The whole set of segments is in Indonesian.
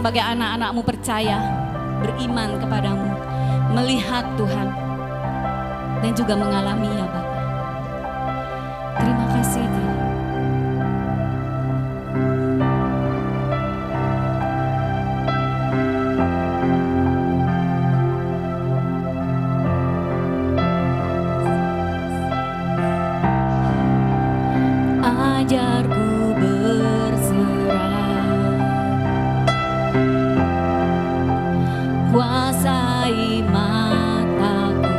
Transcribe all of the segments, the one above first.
sebagai anak-anak-Mu percaya, beriman kepadamu, melihat Tuhan, dan juga mengalami ya Bapa. Terima kasih Tuhan. Ajarku berserah, kuasai mataku,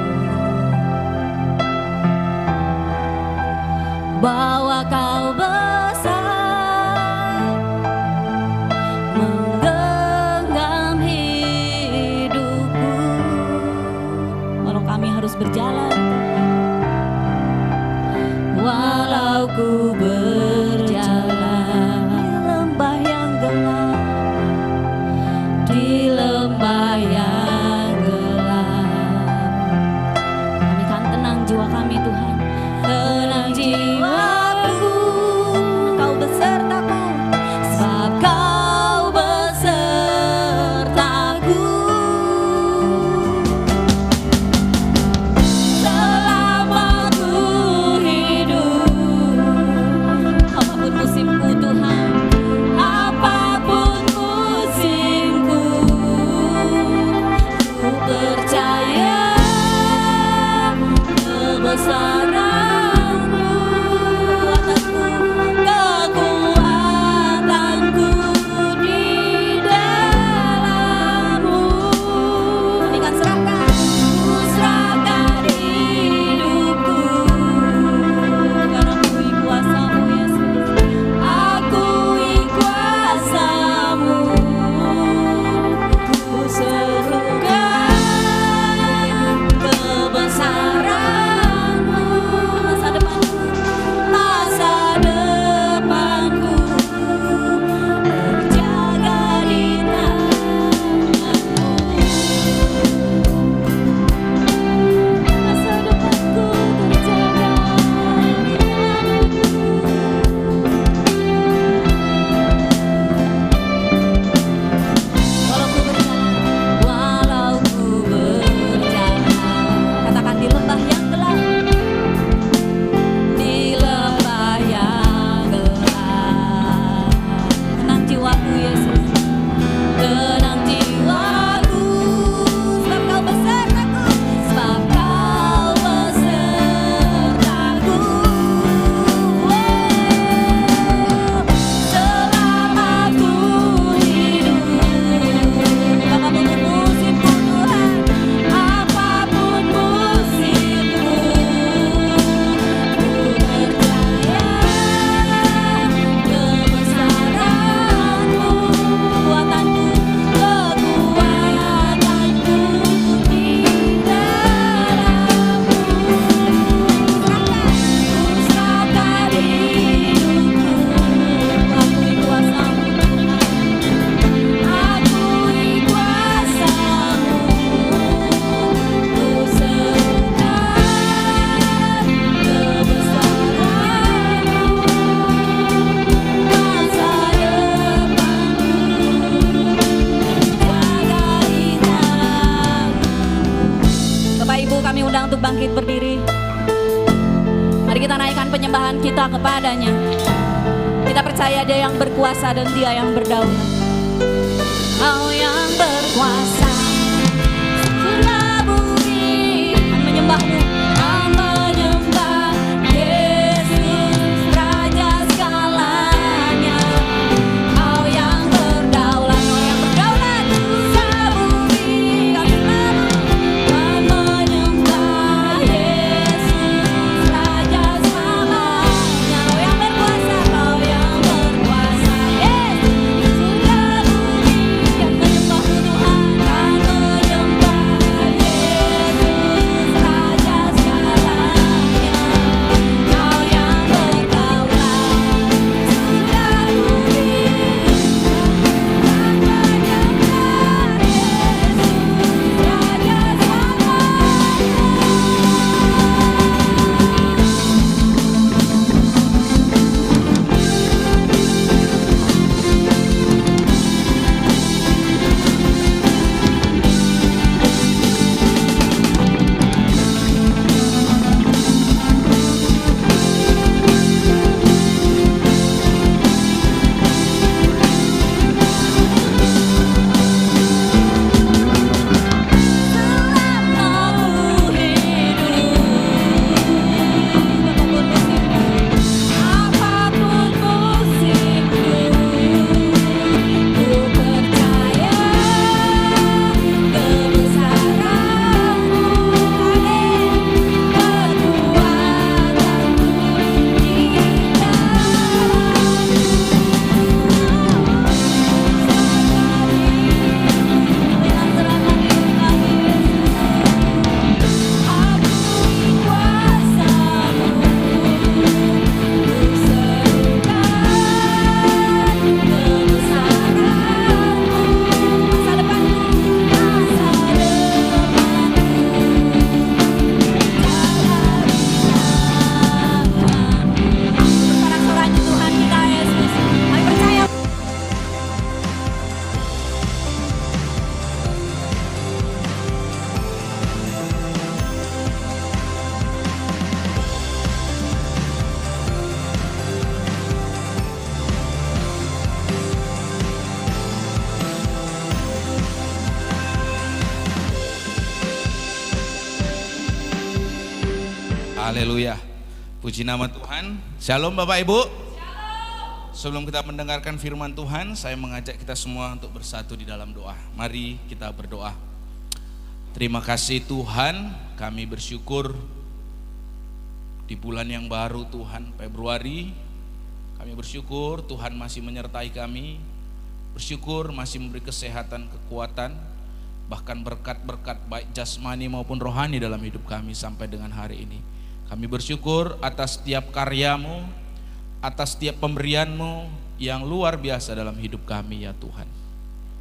bahwa Kau besar, menggenggam hidupku. Walau kami harus berjalan, walau ku berjalan di lembah yang gelap, di lembah yang gelap, kami kan tenang jiwa kami Tuhan. Tenang jiwaku, Kau besertaku, sebab Kau besertaku. Selama ku hidup, apapun musimku Tuhan, apapun musimku, ku percaya kebesaran. Untuk bangkit berdiri, mari kita naikkan penyembahan kita kepadanya. Kita percaya Dia yang berkuasa dan Dia yang berdaulat. Kau yang berkuasa, seluruh bumi menyembahmu. Raja Haleluya. Puji nama Tuhan. Shalom Bapak Ibu. Sebelum kita mendengarkan firman Tuhan, saya mengajak kita semua untuk bersatu di dalam doa. Mari kita berdoa. Terima kasih Tuhan, kami bersyukur di bulan yang baru Tuhan, Februari. Kami bersyukur Tuhan masih menyertai kami. Bersyukur masih memberi kesehatan, kekuatan, bahkan berkat-berkat baik jasmani maupun rohani dalam hidup kami sampai dengan hari ini. Kami bersyukur atas setiap karya-Mu, atas setiap pemberian-Mu yang luar biasa dalam hidup kami ya Tuhan.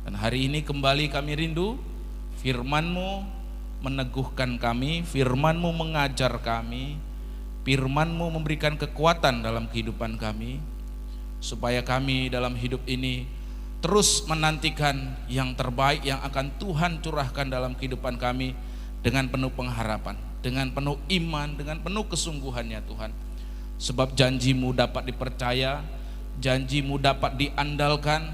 Dan hari ini kembali kami rindu firman-Mu meneguhkan kami, firman-Mu mengajar kami, firman-Mu memberikan kekuatan dalam kehidupan kami, supaya kami dalam hidup ini terus menantikan yang terbaik yang akan Tuhan curahkan dalam kehidupan kami dengan penuh pengharapan, dengan penuh iman, dengan penuh kesungguhannya Tuhan. Sebab janji-Mu dapat dipercaya, janji-Mu dapat diandalkan,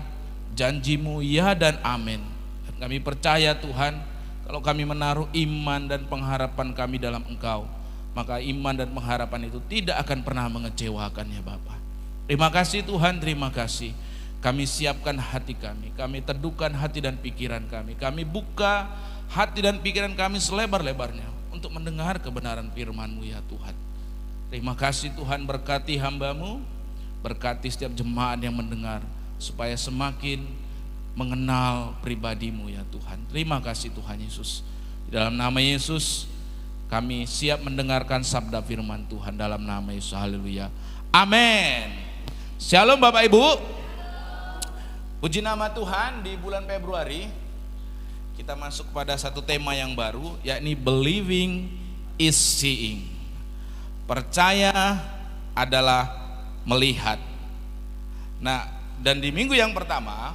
janji-Mu ya dan amin. Dan kami percaya Tuhan, kalau kami menaruh iman dan pengharapan kami dalam Engkau, maka iman dan pengharapan itu tidak akan pernah mengecewakan ya Bapa. Terima kasih Tuhan, terima kasih. Kami siapkan hati kami teduhkan hati dan pikiran kami buka hati dan pikiran kami selebar-lebarnya untuk mendengar kebenaran firman-Mu ya Tuhan. Terima kasih Tuhan, berkati hamba-Mu, berkati setiap jemaat yang mendengar, supaya semakin mengenal pribadi-Mu ya Tuhan. Terima kasih Tuhan Yesus. Di dalam nama Yesus kami siap mendengarkan sabda firman Tuhan dalam nama Yesus. Haleluya. Amin. Shalom Bapak Ibu. Puji nama Tuhan, di bulan Februari kita masuk pada satu tema yang baru, yakni believing is seeing. Percaya adalah melihat. Nah, dan di minggu yang pertama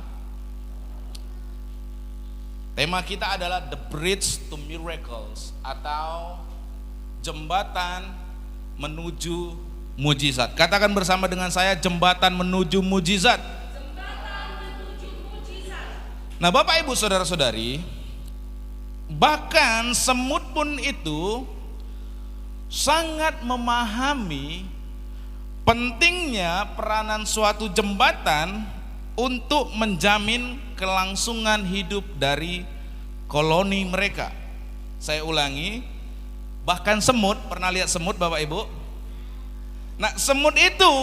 tema kita adalah the bridge to miracles, atau jembatan menuju mujizat. Katakan bersama dengan saya, jembatan menuju mujizat. Nah Bapak Ibu Saudara-saudari, bahkan semut pun itu sangat memahami pentingnya peranan suatu jembatan untuk menjamin kelangsungan hidup dari koloni mereka. Saya ulangi, bahkan semut, pernah lihat semut Bapak Ibu? Nah semut itu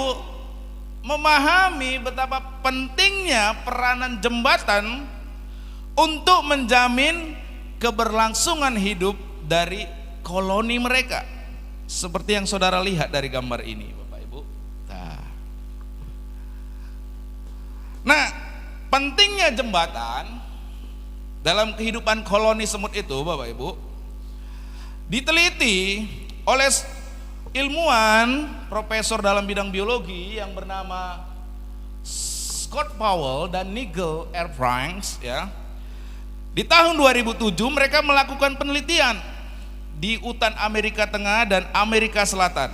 memahami betapa pentingnya peranan jembatan untuk menjamin keberlangsungan hidup dari koloni mereka, seperti yang saudara lihat dari gambar ini Bapak Ibu. Nah, pentingnya jembatan dalam kehidupan koloni semut itu Bapak Ibu diteliti oleh ilmuwan profesor dalam bidang biologi yang bernama Scott Powell dan Nigel R. Franks ya. Di tahun 2007 mereka melakukan penelitian di hutan Amerika Tengah dan Amerika Selatan.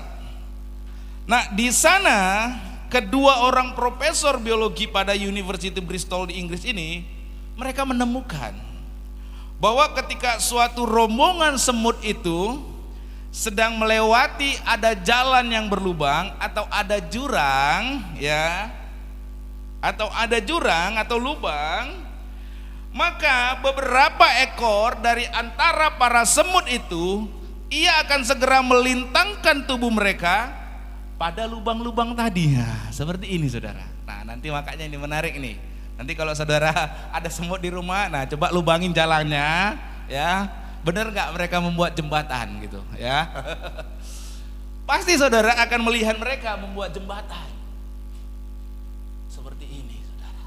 Nah, di sana kedua orang profesor biologi pada University Bristol di Inggris ini, mereka menemukan bahwa ketika suatu rombongan semut itu sedang melewati ada jalan yang berlubang atau ada jurang ya, atau ada jurang atau lubang, maka beberapa ekor dari antara para semut itu ia akan segera melintangkan tubuh mereka pada lubang-lubang tadi. Nah, seperti ini saudara. Nah nanti makanya ini menarik nih. Nanti kalau saudara ada semut di rumah, nah coba lubangin jalannya ya. Benar nggak mereka membuat jembatan gitu ya? Pasti saudara akan melihat mereka membuat jembatan seperti ini saudara.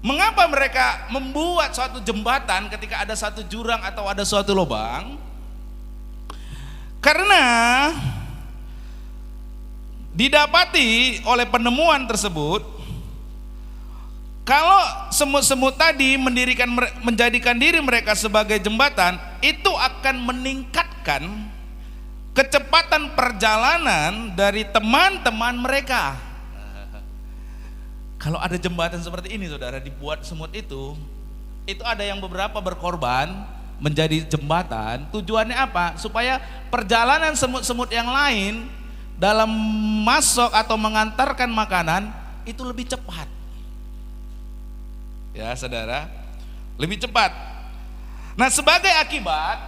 Mengapa mereka membuat suatu jembatan ketika ada satu jurang atau ada suatu lubang? Karena didapati oleh penemuan tersebut, kalau semut-semut tadi menjadikan diri mereka sebagai jembatan, itu akan meningkatkan kecepatan perjalanan dari teman-teman mereka. Kalau ada jembatan seperti ini saudara dibuat semut itu ada yang beberapa berkorban, menjadi jembatan, tujuannya apa? Supaya perjalanan semut-semut yang lain dalam masuk atau mengantarkan makanan itu lebih cepat. Ya saudara, lebih cepat. Nah, sebagai akibat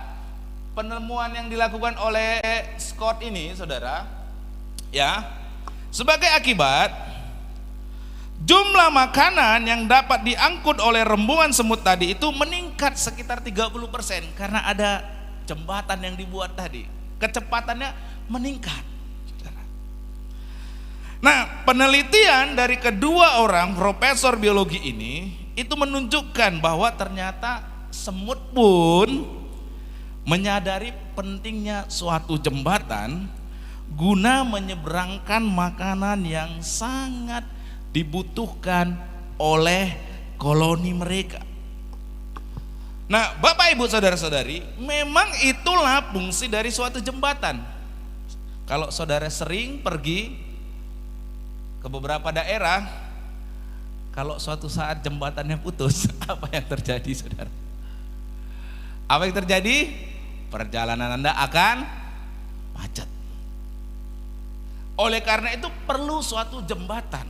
penemuan yang dilakukan oleh Scott ini, saudara, ya, sebagai akibat jumlah makanan yang dapat diangkut oleh rembungan semut tadi itu meningkat sekitar 30% karena ada jembatan yang dibuat tadi. Kecepatannya meningkat, saudara. Nah, penelitian dari kedua orang profesor biologi ini itu menunjukkan bahwa ternyata semut pun menyadari pentingnya suatu jembatan guna menyeberangkan makanan yang sangat dibutuhkan oleh koloni mereka. Nah, Bapak Ibu saudara-saudari, memang itulah fungsi dari suatu jembatan. Kalau saudara sering pergi ke beberapa daerah, kalau suatu saat jembatannya putus, apa yang terjadi, saudara? Apa yang terjadi? Perjalanan Anda akan macet. Oleh karena itu perlu suatu jembatan.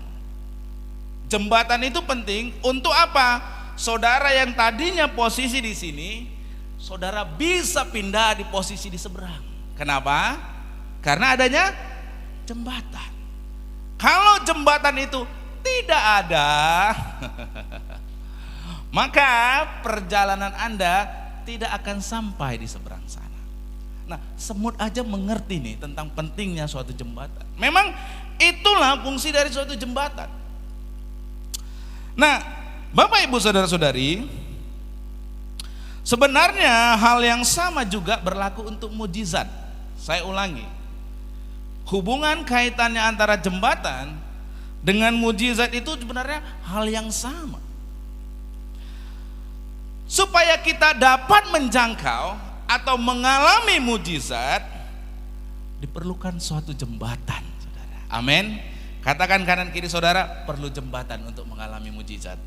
Jembatan itu penting untuk apa? Saudara yang tadinya posisi di sini, saudara bisa pindah di posisi di seberang. Kenapa? Karena adanya jembatan. Kalau jembatan itu tidak ada, maka perjalanan Anda tidak akan sampai di seberang sana. Nah, semut aja mengerti nih tentang pentingnya suatu jembatan. Memang itulah fungsi dari suatu jembatan. Nah, Bapak Ibu saudara-saudari, sebenarnya hal yang sama juga berlaku untuk mujizat. Saya ulangi, hubungan kaitannya antara jembatan dengan mujizat itu sebenarnya hal yang sama. Supaya kita dapat menjangkau atau mengalami mujizat, diperlukan suatu jembatan, saudara. Amin. Katakan kanan kiri saudara, perlu jembatan untuk mengalami mujizat.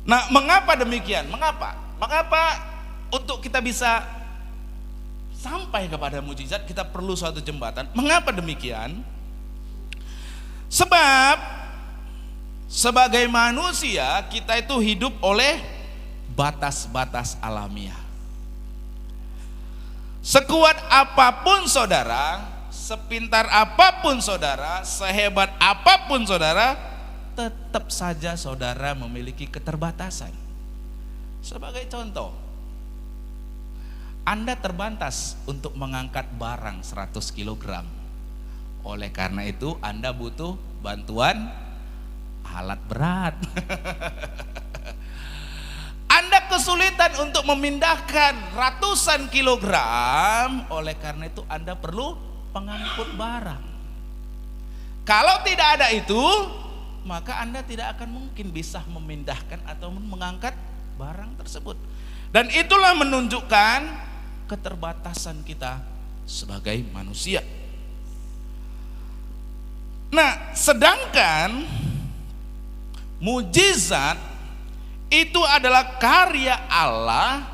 Nah, mengapa demikian? Mengapa untuk kita bisa sampai kepada mujizat kita perlu suatu jembatan? Mengapa demikian? Sebab sebagai manusia kita itu hidup oleh batas-batas alamiah. Sekuat apapun saudara, sepintar apapun saudara, sehebat apapun saudara, tetap saja saudara memiliki keterbatasan. Sebagai contoh, Anda terbatas untuk mengangkat barang 100 kg. Oleh karena itu Anda butuh bantuan alat berat. Anda kesulitan untuk memindahkan ratusan kilogram, oleh karena itu Anda perlu pengangkut barang. Kalau tidak ada itu, maka Anda tidak akan mungkin bisa memindahkan atau mengangkat barang tersebut. Dan itulah menunjukkan keterbatasan kita sebagai manusia. Nah, sedangkan mujizat itu adalah karya Allah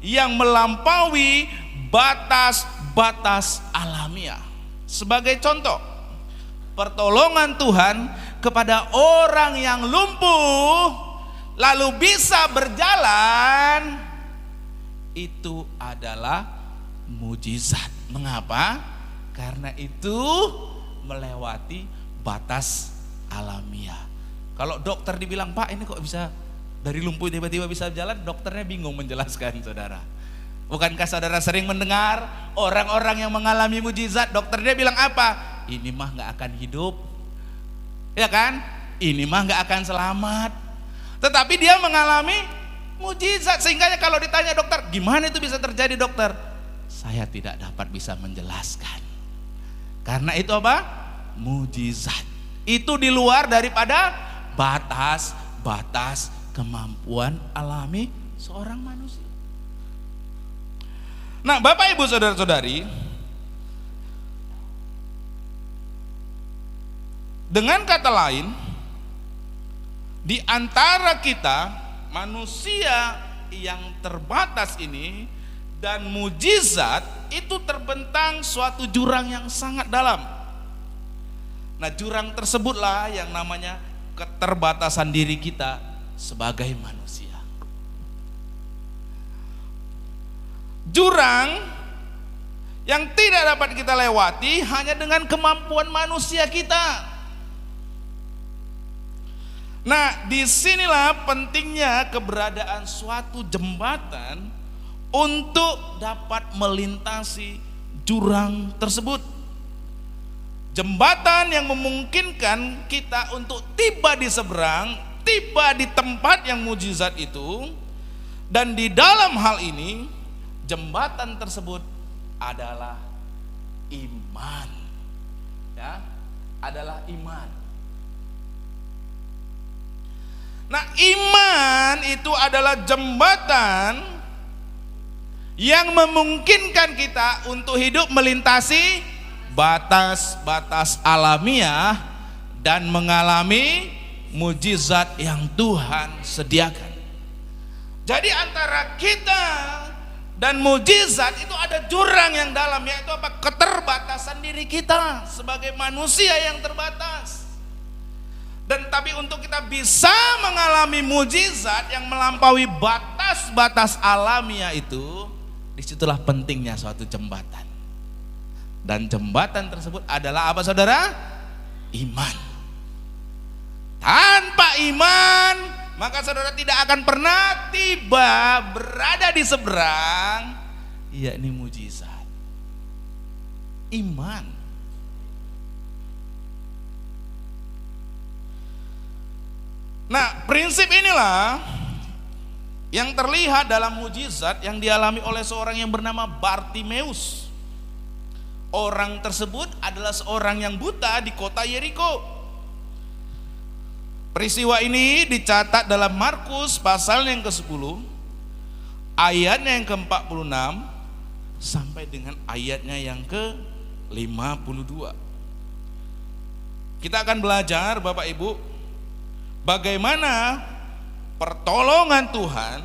yang melampaui batas-batas alamiah. Sebagai contoh, pertolongan Tuhan kepada orang yang lumpuh lalu bisa berjalan, itu adalah mujizat. Mengapa? Karena itu melewati batas alamiah. Kalau dokter dibilang, Pak ini kok bisa dari lumpuh tiba-tiba bisa jalan, dokternya bingung menjelaskan, saudara. Bukankah saudara sering mendengar orang-orang yang mengalami mujizat, dokternya bilang apa? Ini mah gak akan hidup, ya kan? Ini mah gak akan selamat. Tetapi dia mengalami mujizat, sehingga kalau ditanya dokter, gimana itu bisa terjadi dokter? Saya tidak dapat bisa menjelaskan. Karena itu apa? Mujizat. Itu di luar daripada batas-batas kemampuan alami seorang manusia. Nah, Bapak Ibu saudara-saudari, dengan kata lain, di antara kita manusia yang terbatas ini dan mujizat itu terbentang suatu jurang yang sangat dalam. Nah, jurang tersebutlah yang namanya keterbatasan diri kita sebagai manusia. Jurang yang tidak dapat kita lewati hanya dengan kemampuan manusia kita. Nah, disinilah pentingnya keberadaan suatu jembatan untuk dapat melintasi jurang tersebut. Jembatan yang memungkinkan kita untuk tiba di seberang, tiba di tempat yang mujizat itu, dan di dalam hal ini jembatan tersebut adalah iman, ya, adalah iman. Nah, iman itu adalah jembatan yang memungkinkan kita untuk hidup melintasi batas-batas alamiah dan mengalami mujizat yang Tuhan sediakan. Jadi antara kita dan mujizat itu ada jurang yang dalam, yaitu apa? Keterbatasan diri kita sebagai manusia yang terbatas. Dan tapi untuk kita bisa mengalami mujizat yang melampaui batas-batas alamiah itu, disitulah pentingnya suatu jembatan. Dan jembatan tersebut adalah apa, saudara? Iman. Tanpa iman, maka saudara tidak akan pernah tiba berada di seberang, yakni mujizat. Iman. Nah, prinsip inilah yang terlihat dalam mujizat yang dialami oleh seorang yang bernama Bartimeus. Orang tersebut adalah seorang yang buta di kota Yeriko. Peristiwa ini dicatat dalam Markus pasal yang ke-10, ayatnya yang ke-46 sampai dengan ayatnya yang ke-52. Kita akan belajar, Bapak Ibu, bagaimana pertolongan Tuhan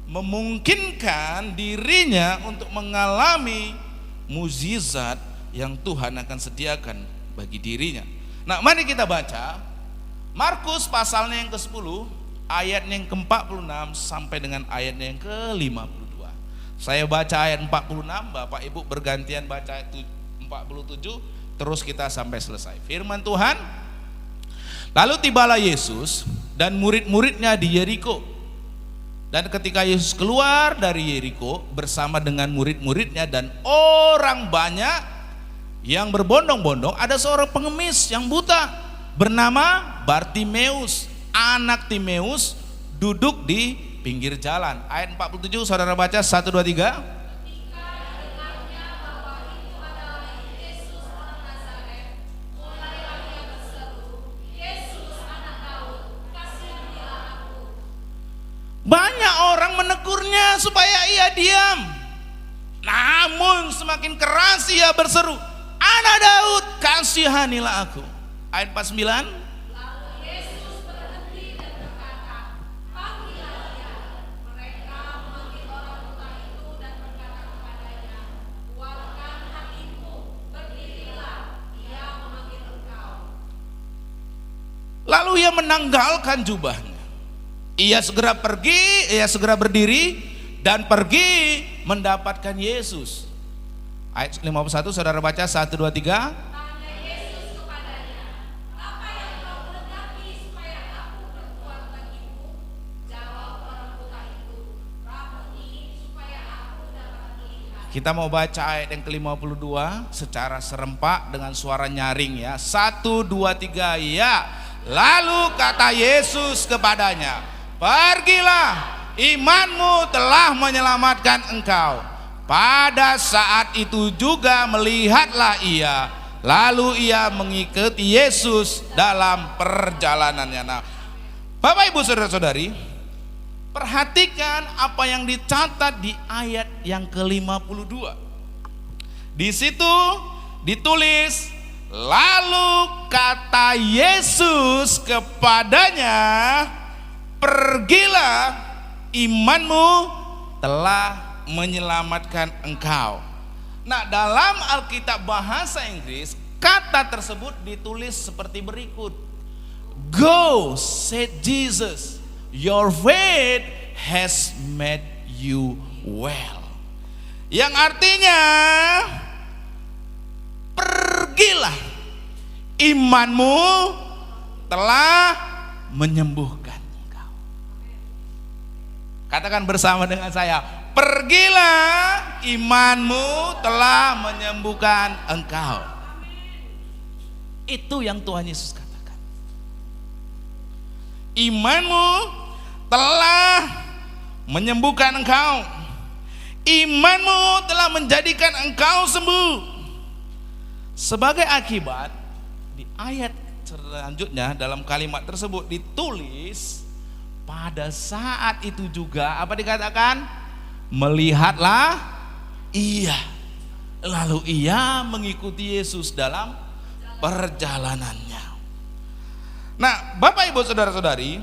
memungkinkan dirinya untuk mengalami mujizat yang Tuhan akan sediakan bagi dirinya. Nah, mari kita baca Markus pasalnya yang ke-10, ayatnya yang ke-46 sampai dengan ayatnya yang ke-52. Saya baca ayat 46, Bapak Ibu bergantian baca ayat 47, terus kita sampai selesai. Firman Tuhan, lalu tibalah Yesus dan murid-muridnya di Yeriko. Dan ketika Yesus keluar dari Yeriko bersama dengan murid-muridnya dan orang banyak yang berbondong-bondong, ada seorang pengemis yang buta bernama Bartimeus, anak Timeus, duduk di pinggir jalan. Ayat 47, saudara baca 1, 2, 3. Banyak orang menegurnya supaya ia diam. Namun semakin keras ia berseru, "Anak Daud, kasihanilah aku." Ayat 49. Lalu Yesus berhenti dan berkata, "Panggillah dia." Mereka memanggil orang buta itu dan berkata kepadanya, "Kuatkan hatimu, berdirilah, ia memanggil engkau." Lalu ia menanggalkan jubahnya. Ia segera pergi, ia segera berdiri dan pergi mendapatkan Yesus. Ayat 51, saudara baca 1, 2, 3. Tanya Yesus kepadanya, "Apa yang kau kehendaki supaya aku berbuat bagimu?" Jawab orang buta itu, "Rabuni, supaya aku dapat melihat." Kita mau baca ayat yang ke-52 secara serempak dengan suara nyaring ya. 1, 2, 3, ya. Lalu kata Yesus kepadanya, "Pergilah, imanmu telah menyelamatkan engkau." Pada saat itu juga melihatlah ia, lalu ia mengikuti Yesus dalam perjalanannya. Nah, Bapak Ibu saudara-saudari, perhatikan apa yang dicatat di ayat yang ke-52. Di situ ditulis, Lalu kata Yesus kepadanya, pergilah, imanmu telah menyelamatkan engkau. Nah, dalam Alkitab bahasa Inggris, kata tersebut ditulis seperti berikut. Go, said Jesus, your faith has made you well. Yang artinya, pergilah, imanmu telah menyembuhkan engkau. Katakan bersama dengan saya, pergilah, imanmu telah menyembuhkan engkau. Itu yang Tuhan Yesus katakan. Imanmu telah menyembuhkan engkau. Imanmu telah menjadikan engkau sembuh. Sebagai akibat, di ayat selanjutnya dalam kalimat tersebut ditulis, pada saat itu juga apa dikatakan? Melihatlah ia, lalu ia mengikuti Yesus dalam perjalanannya. Nah, Bapak Ibu Saudara-saudari,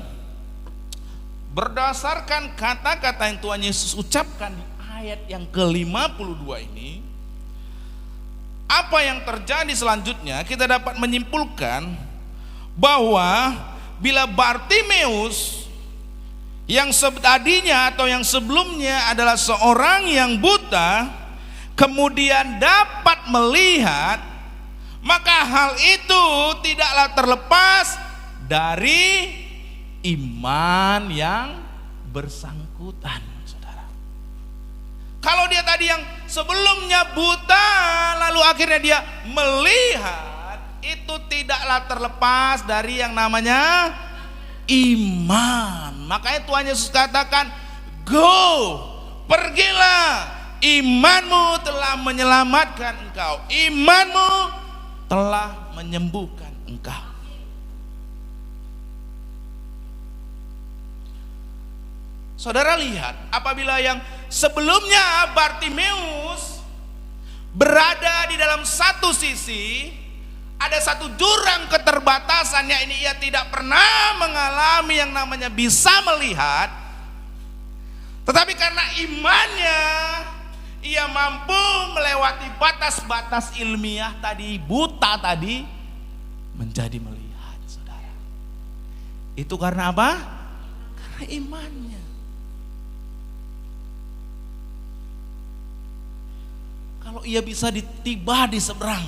berdasarkan kata-kata yang Tuhan Yesus ucapkan di ayat yang ke-52 ini, apa yang terjadi selanjutnya kita dapat menyimpulkan bahwa bila Bartimeus yang tadinya atau yang sebelumnya adalah seorang yang buta, kemudian dapat melihat, maka hal itu tidaklah terlepas dari iman yang bersangkutan. Kalau dia tadi yang sebelumnya buta, lalu akhirnya dia melihat, itu tidaklah terlepas dari yang namanya iman. Makanya Tuhan Yesus katakan, go, pergilah, imanmu telah menyelamatkan engkau, imanmu telah menyembuhkan engkau. Saudara lihat, apabila yang sebelumnya Bartimeus berada di dalam satu sisi, ada satu jurang keterbatasan, yakni ia tidak pernah mengalami yang namanya bisa melihat, tetapi karena imannya ia mampu melewati batas-batas ilmiah tadi, buta tadi menjadi melihat. Saudara, itu karena apa? Karena imannya. Kalau ia bisa tiba di seberang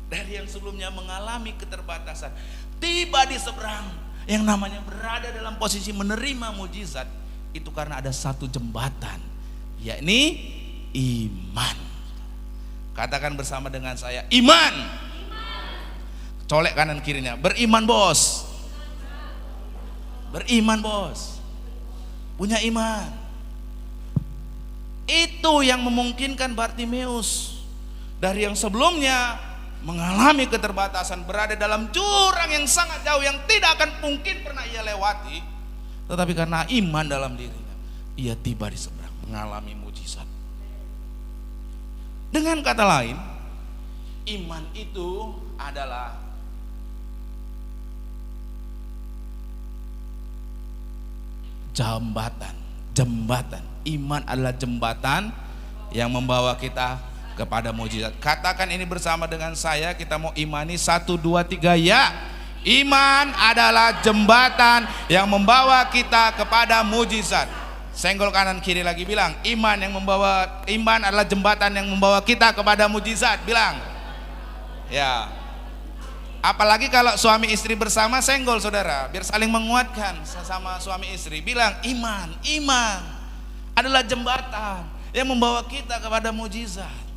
dari yang sebelumnya mengalami keterbatasan, tiba di seberang yang namanya berada dalam posisi menerima mujizat, itu karena ada satu jembatan, yakni iman. Katakan bersama dengan saya, iman. Colek kanan kirinya, beriman bos. Beriman bos. Punya iman. Itu yang memungkinkan Bartimeus dari yang sebelumnya mengalami keterbatasan, berada dalam jurang yang sangat jauh yang tidak akan mungkin pernah ia lewati, tetapi karena iman dalam dirinya, ia tiba di seberang, mengalami mujizat. Dengan kata lain, iman itu adalah jembatan. Iman adalah jembatan yang membawa kita kepada mujizat. Katakan ini bersama dengan saya, kita mau imani 1, 2, 3 ya. Iman adalah jembatan yang membawa kita kepada mujizat. Senggol kanan kiri lagi, bilang iman adalah jembatan yang membawa kita kepada mujizat. Bilang ya. Apalagi kalau suami istri bersama, senggol saudara, biar saling menguatkan sesama suami istri. Bilang iman adalah jembatan yang membawa kita kepada mujizat.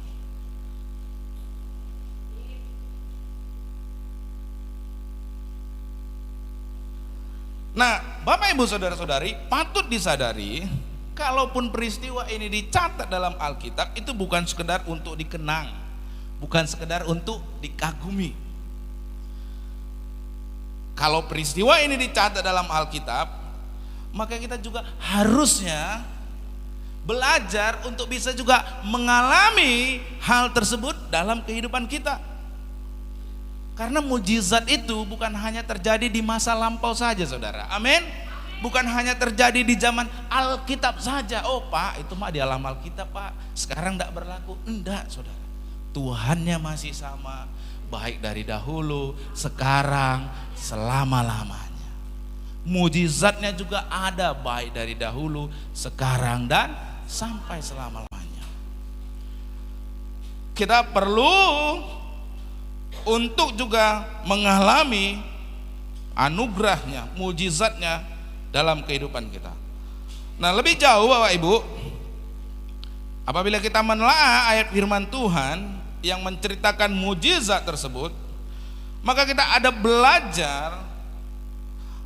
Nah, Bapak Ibu Saudara-saudari, patut disadari, kalaupun peristiwa ini dicatat dalam Alkitab, itu bukan sekedar untuk dikenang, bukan sekedar untuk dikagumi. Kalau peristiwa ini dicatat dalam Alkitab, maka kita juga harusnya belajar untuk bisa juga mengalami hal tersebut dalam kehidupan kita. Karena mujizat itu bukan hanya terjadi di masa lampau saja, saudara. Amin. Bukan hanya terjadi di zaman Alkitab saja. Oh Pak, itu mah di alam Alkitab Pak, sekarang tidak berlaku. Enggak, saudara. Tuhannya masih sama, baik dari dahulu, sekarang, selama-lamanya. Mujizatnya juga ada, baik dari dahulu, sekarang, dan sampai selama-lamanya. Kita perlu untuk juga mengalami anugerahnya, mujizatnya dalam kehidupan kita. Nah, lebih jauh Bapak Ibu, apabila kita menelaah ayat firman Tuhan yang menceritakan mujizat tersebut, maka kita ada belajar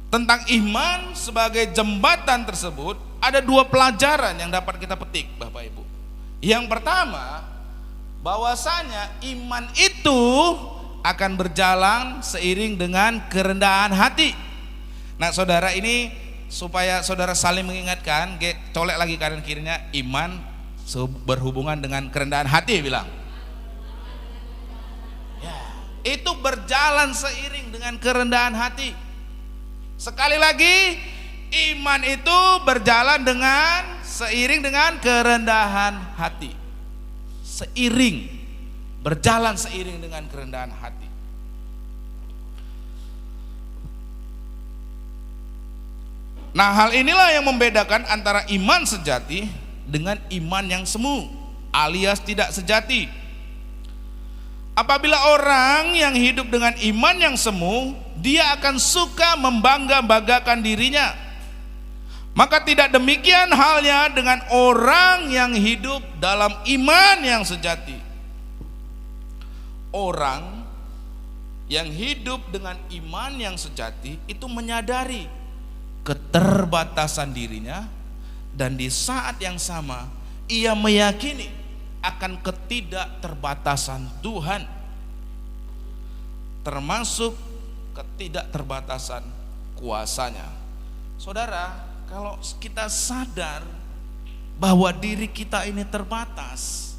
tentang iman sebagai jembatan tersebut. Ada dua pelajaran yang dapat kita petik Bapak Ibu. Yang pertama, bahwasanya iman itu akan berjalan seiring dengan kerendahan hati. Nah saudara, ini supaya saudara saling mengingatkan, colek lagi kanan kirinya, iman berhubungan dengan kerendahan hati, bilang ya, itu berjalan seiring dengan kerendahan hati. Sekali lagi, iman itu berjalan dengan seiring dengan kerendahan hati. Seiring, berjalan seiring dengan kerendahan hati. Nah, hal inilah yang membedakan antara iman sejati dengan iman yang semu, alias tidak sejati. Apabila orang yang hidup dengan iman yang semu, dia akan suka membangga-banggakan dirinya. Maka tidak demikian halnya dengan orang yang hidup dalam iman yang sejati. Orang yang hidup dengan iman yang sejati itu menyadari keterbatasan dirinya, dan di saat yang sama ia meyakini akan ketidakterbatasan Tuhan, termasuk ketidakterbatasan kuasanya. Saudara, kalau kita sadar bahwa diri kita ini terbatas,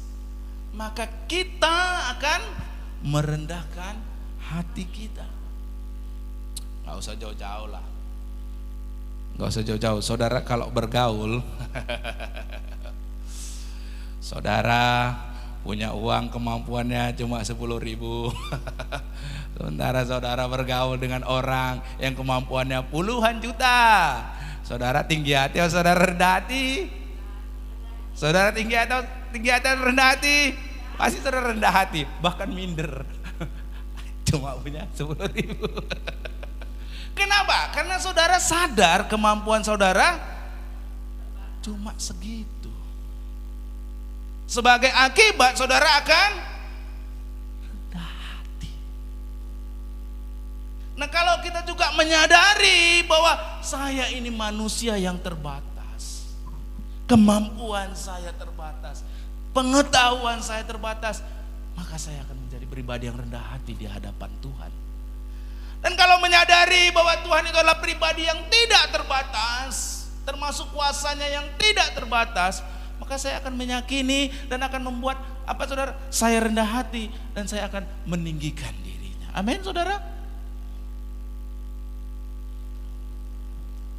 maka kita akan merendahkan hati kita. Gak usah jauh-jauh lah, gak usah jauh-jauh. Saudara kalau bergaul saudara punya uang, kemampuannya cuma 10.000 sementara saudara bergaul dengan orang yang kemampuannya puluhan juta. Saudara tinggi hati atau saudara rendah hati? Saudara tinggi atau rendah hati? Pasti saudara rendah hati, bahkan minder. Cuma punya 10.000. Kenapa? Karena saudara sadar kemampuan saudara cuma segitu. Sebagai akibat saudara akan rendah hati. Nah, kalau kita juga menyadari bahwa saya ini manusia yang terbatas, kemampuan saya terbatas, pengetahuan saya terbatas, maka saya akan menjadi pribadi yang rendah hati di hadapan Tuhan. Dan kalau menyadari bahwa Tuhan itu adalah pribadi yang tidak terbatas, termasuk kuasanya yang tidak terbatas, maka saya akan meyakini dan akan membuat apa saudara? Saya rendah hati dan saya akan meninggikan dirinya. Amin saudara.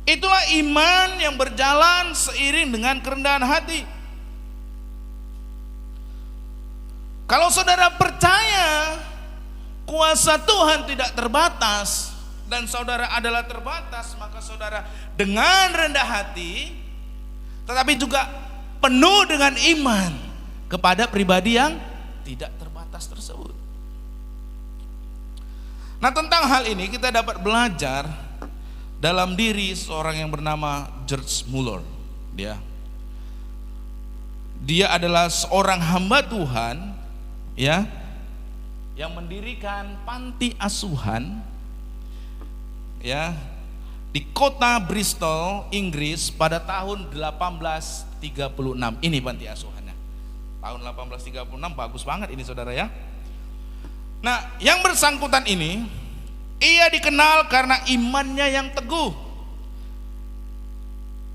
Itulah iman yang berjalan seiring dengan kerendahan hati. Kalau saudara percaya kuasa Tuhan tidak terbatas dan saudara adalah terbatas, maka saudara dengan rendah hati tetapi juga penuh dengan iman kepada pribadi yang tidak terbatas tersebut. Nah, tentang hal ini kita dapat belajar dalam diri seorang yang bernama George Muller. Dia adalah seorang hamba Tuhan, ya, yang mendirikan panti asuhan, ya, di kota Bristol, Inggris pada tahun 1836. Ini panti asuhannya. Tahun 1836, bagus banget ini saudara ya. Nah, yang bersangkutan ini, ia dikenal karena imannya yang teguh.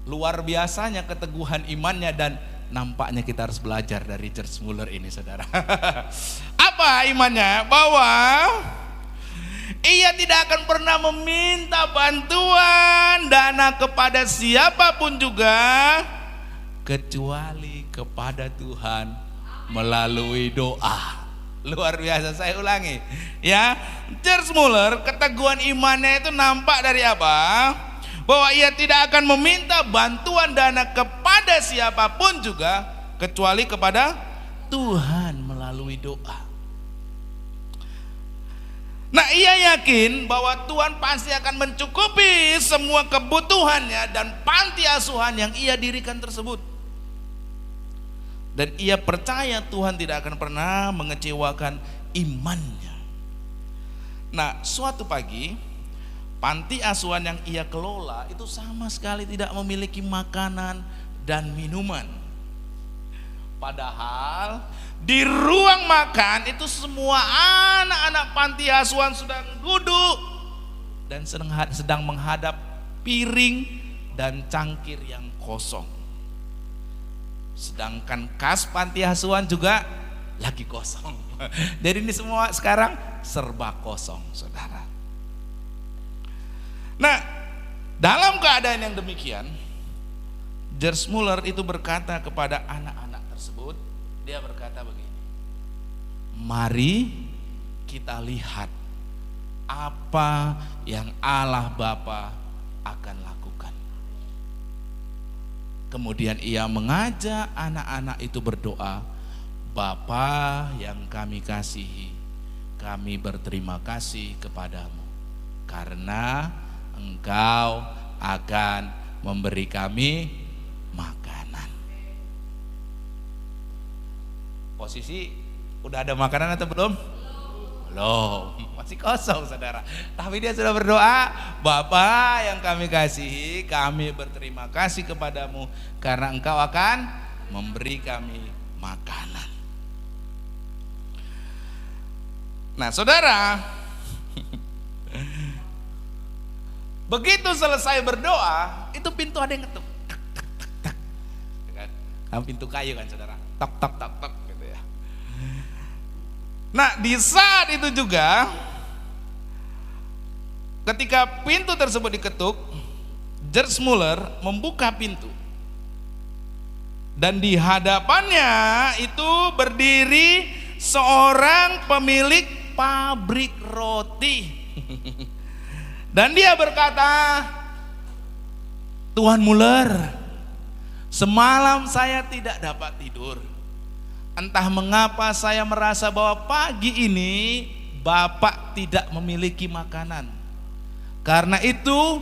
Luar biasanya keteguhan imannya, dan nampaknya kita harus belajar dari George Muller ini saudara. Apa imannya? Bahwa Ia tidak akan pernah meminta bantuan dana kepada siapapun juga kecuali kepada Tuhan melalui doa. Luar biasa, saya ulangi ya. George Muller, keteguhan imannya itu nampak dari apa? Bahwa ia tidak akan meminta bantuan dana kepada siapapun juga kecuali kepada Tuhan melalui doa. Nah, ia yakin bahwa Tuhan pasti akan mencukupi semua kebutuhannya dan panti asuhan yang ia dirikan tersebut. Dan ia percaya Tuhan tidak akan pernah mengecewakan imannya. Nah, suatu pagi panti asuhan yang ia kelola itu sama sekali tidak memiliki makanan dan minuman. Padahal di ruang makan itu semua anak-anak panti asuhan sedang duduk dan sedang menghadap piring dan cangkir yang kosong. Sedangkan kas panti asuhan juga lagi kosong. Jadi ini semua sekarang serba kosong, saudara. Nah, dalam keadaan yang demikian, George Muller itu berkata kepada anak-anak tersebut, dia berkata begini, mari kita lihat apa yang Allah Bapa akan lakukan. Kemudian ia mengajak anak-anak itu berdoa, Bapa yang kami kasihi, kami berterima kasih kepadamu karena Engkau akan memberi kami makanan. Posisi udah ada makanan atau belum? Belum, masih kosong, saudara. Tapi dia sudah berdoa, Bapa yang kami kasihi, kami berterima kasih kepadamu karena Engkau akan memberi kami makanan. Nah, saudara, begitu selesai berdoa, itu pintu ada yang ngetuk. Tak, tak, tak, tak. Pintu kayu kan, saudara. Tok, tok, tok, tok. Nah, di saat itu juga ketika pintu tersebut diketuk, George Muller membuka pintu dan di hadapannya itu berdiri seorang pemilik pabrik roti. Dan dia berkata, Tuan Muller, semalam saya tidak dapat tidur. Entah mengapa saya merasa bahwa pagi ini Bapak tidak memiliki makanan. Karena itu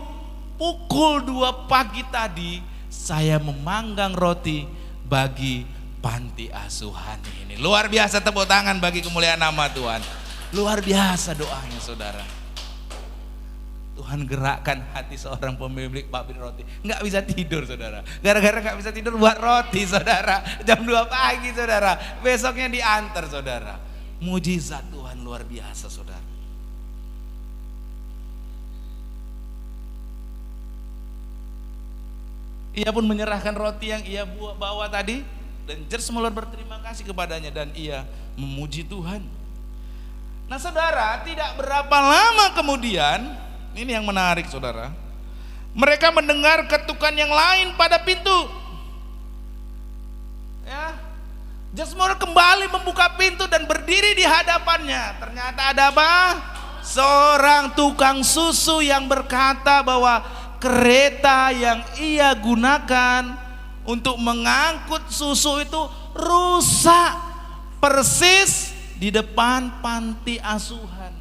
pukul 2 pagi tadi saya memanggang roti bagi panti asuhan ini. Luar biasa, tepuk tangan bagi kemuliaan nama Tuhan. Luar biasa doanya, saudara. Tuhan gerakkan hati seorang pemilik pabrik roti. Nggak bisa tidur, saudara. Gara-gara nggak bisa tidur buat roti, saudara. Jam 2 pagi, saudara. Besoknya diantar, saudara. Mujizat Tuhan luar biasa, saudara. Ia pun menyerahkan roti yang ia bawa tadi, dan George Muller berterima kasih kepadanya dan ia memuji Tuhan. Nah, saudara, tidak berapa lama kemudian, ini yang menarik, saudara, mereka mendengar ketukan yang lain pada pintu. Ya, George Muller kembali membuka pintu dan berdiri di hadapannya. Ternyata ada apa? Seorang tukang susu yang berkata bahwa kereta yang ia gunakan untuk mengangkut susu itu rusak persis di depan panti asuhan.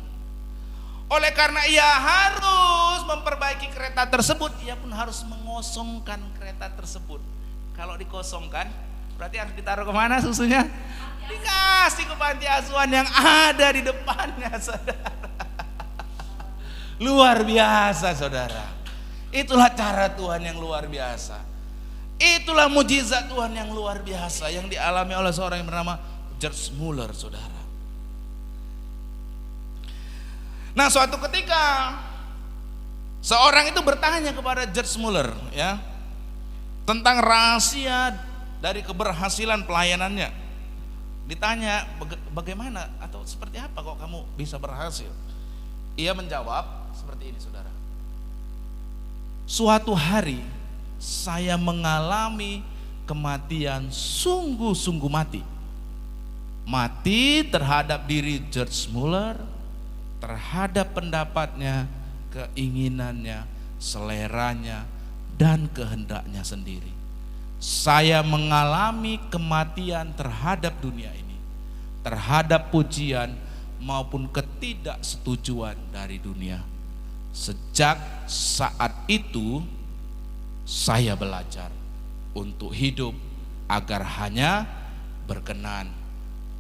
Oleh karena ia harus memperbaiki kereta tersebut, ia pun harus mengosongkan kereta tersebut. Kalau dikosongkan, berarti harus ditaruh kemana susunya? Dikasih ke panti asuhan yang ada di depannya, saudara. Luar biasa, saudara. Itulah cara Tuhan yang luar biasa. Itulah mujizat Tuhan yang luar biasa yang dialami oleh seorang yang bernama George Muller, saudara. Nah, suatu ketika seorang itu bertanya kepada George Muller, ya, tentang rahasia dari keberhasilan pelayanannya. Ditanya, bagaimana atau seperti apa kok kamu bisa berhasil? Ia menjawab seperti ini, saudara. Suatu hari saya mengalami kematian sungguh-sungguh mati. Mati terhadap diri George Muller, terhadap pendapatnya, keinginannya, seleranya, dan kehendaknya sendiri. Saya mengalami kematian terhadap dunia ini, terhadap pujian maupun ketidaksetujuan dari dunia. Sejak saat itu saya belajar untuk hidup agar hanya berkenan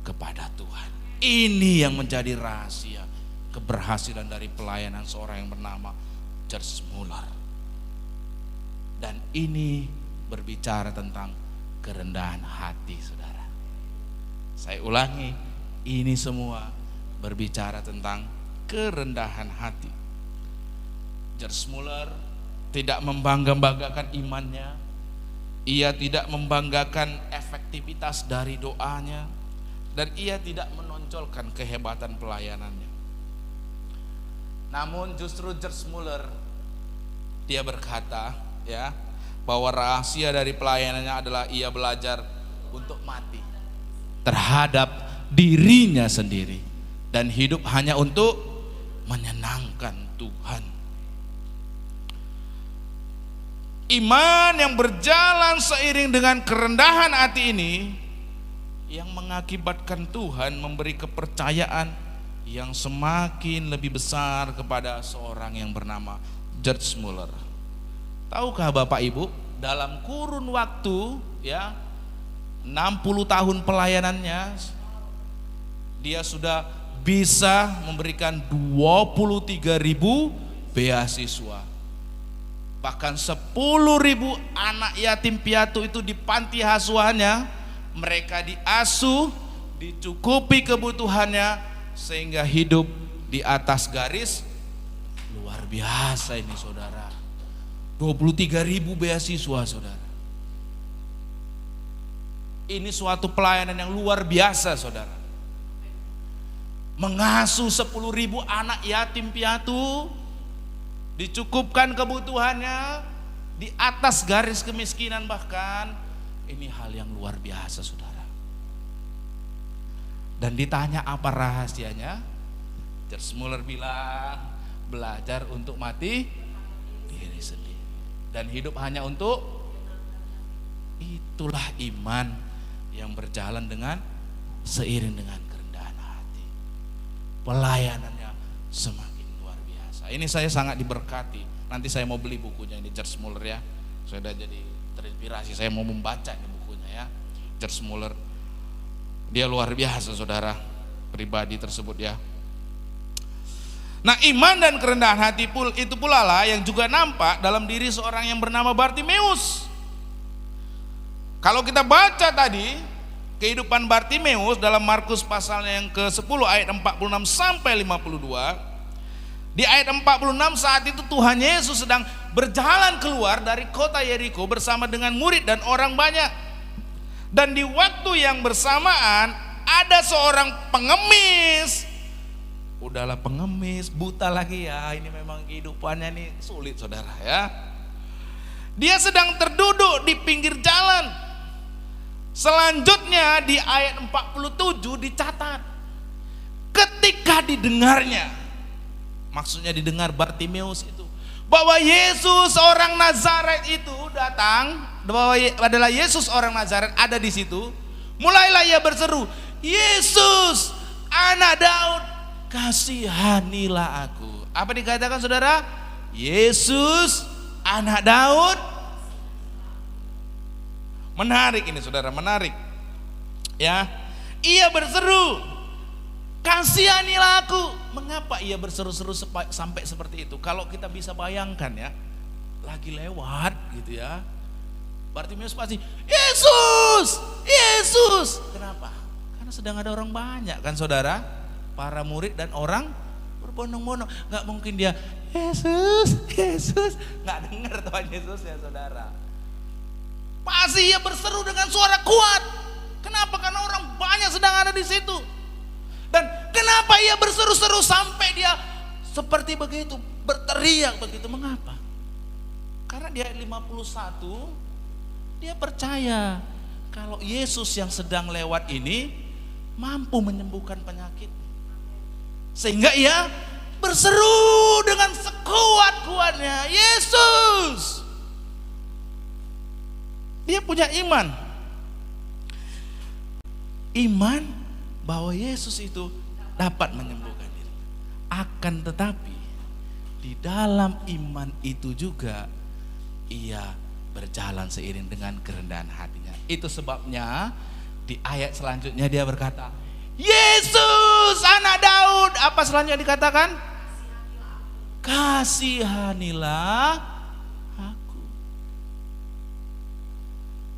kepada Tuhan. Ini yang menjadi rahasia keberhasilan dari pelayanan seorang yang bernama George Muller. Dan ini berbicara tentang kerendahan hati, saudara. Saya ulangi, ini semua berbicara tentang kerendahan hati. George Muller tidak membangga-banggakan imannya, ia tidak membanggakan efektivitas dari doanya, dan ia tidak menonjolkan kehebatan pelayanannya. Namun justru George Muller, dia berkata ya, bahwa rahasia dari pelayanannya adalah ia belajar untuk mati terhadap dirinya sendiri dan hidup hanya untuk menyenangkan Tuhan. Iman yang berjalan seiring dengan kerendahan hati ini yang mengakibatkan Tuhan memberi kepercayaan yang semakin lebih besar kepada seorang yang bernama George Muller. Tahukah Bapak Ibu, dalam kurun waktu ya 60 tahun pelayanannya, dia sudah bisa memberikan 23.000 beasiswa. Bahkan 10.000 anak yatim piatu itu di panti asuhannya, mereka diasuh, dicukupi kebutuhannya sehingga hidup di atas garis luar biasa ini, saudara. 23.000 beasiswa, saudara. Ini suatu pelayanan yang luar biasa, saudara. Mengasuh 10.000 anak yatim piatu, dicukupkan kebutuhannya di atas garis kemiskinan, bahkan ini hal yang luar biasa, saudara. Dan ditanya apa rahasianya, George Muller bilang belajar untuk mati diri sendiri dan hidup hanya untuk. Itulah iman yang berjalan dengan seiring dengan kerendahan hati. Pelayanannya semakin luar biasa. Ini saya sangat diberkati. Nanti saya mau beli bukunya ini, George Muller ya. Saya sudah jadi terinspirasi, saya mau membaca ini bukunya ya. George Muller, dia luar biasa, saudara, pribadi tersebut ya. Nah, iman dan kerendahan hati itu pula lah yang juga nampak dalam diri seorang yang bernama Bartimeus. Kalau kita baca tadi kehidupan Bartimeus dalam Markus pasalnya yang ke-10 ayat 46 sampai 52. Di ayat 46 saat itu Tuhan Yesus sedang berjalan keluar dari kota Yeriko bersama dengan murid dan orang banyak. Dan di waktu yang bersamaan ada seorang pengemis. Udahlah pengemis, buta lagi ya. Ini memang kehidupannya nih sulit, saudara ya. Dia sedang terduduk di pinggir jalan. Selanjutnya di ayat 47 dicatat, ketika didengarnya, maksudnya didengar Bartimeus itu, bahwa Yesus orang Nazaret itu datang, bahwa adalah Yesus orang Nazaret ada di situ, mulailah ia berseru, Yesus anak Daud, kasihanilah aku. Apa dikatakan, saudara? Yesus anak Daud. Menarik ini, saudara, menarik ya. Ia berseru, kasihanilah aku. Mengapa ia berseru-seru sampai seperti itu? Kalau kita bisa bayangkan ya, lagi lewat gitu ya, Bartimeus pasti Yesus, Yesus. Kenapa? Karena sedang ada orang banyak kan, saudara, para murid dan orang berbondong-bondong. Nggak mungkin dia Yesus, Yesus, nggak dengar Tuhan Yesus ya, saudara. Pasti ia berseru dengan suara kuat. Kenapa? Karena orang banyak sedang ada di situ. Dan kenapa ia berseru-seru sampai dia seperti begitu, berteriak begitu. Mengapa? Karena di ayat 51 dia percaya kalau Yesus yang sedang lewat ini mampu menyembuhkan penyakit. Sehingga ia berseru dengan sekuat-kuatnya, Yesus. Dia punya iman. Iman bahwa Yesus itu dapat menyembuhkan diri. Akan tetapi di dalam iman itu juga ia berjalan seiring dengan kerendahan hatinya. Itu sebabnya di ayat selanjutnya dia berkata, Yesus anak Daud. Apa selanjutnya dikatakan? Kasihanilah aku.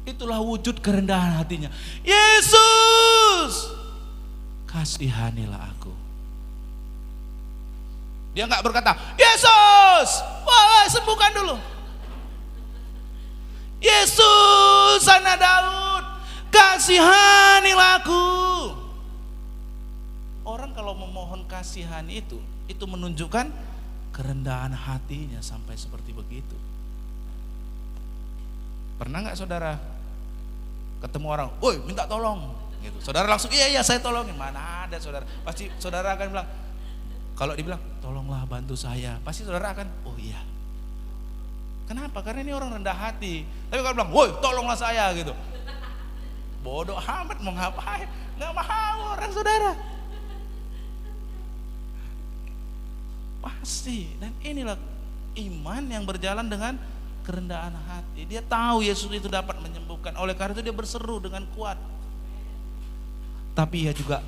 Itulah wujud kerendahan hatinya. Yesus, kasihanilah aku. Dia nggak berkata, Yesus, wah, sembuhkan dulu. Yesus anak Daud, kasihanilah aku. Orang kalau memohon kasihan itu menunjukkan kerendahan hatinya sampai seperti begitu. Pernah nggak saudara ketemu orang, woi minta tolong, gitu. Saudara langsung iya saya tolongin. Mana ada saudara? Pasti saudara akan bilang, kalau dibilang tolonglah bantu saya, pasti saudara akan, oh iya. Kenapa? Karena ini orang rendah hati. Tapi kalau bilang, woi tolonglah saya gitu, bodoh amat, mau ngapain? Nggak mau orang saudara. Pasti. Dan inilah iman yang berjalan dengan kerendahan hati. Dia tahu Yesus itu dapat menyembuhkan. Oleh karena itu dia berseru dengan kuat. Tapi ia juga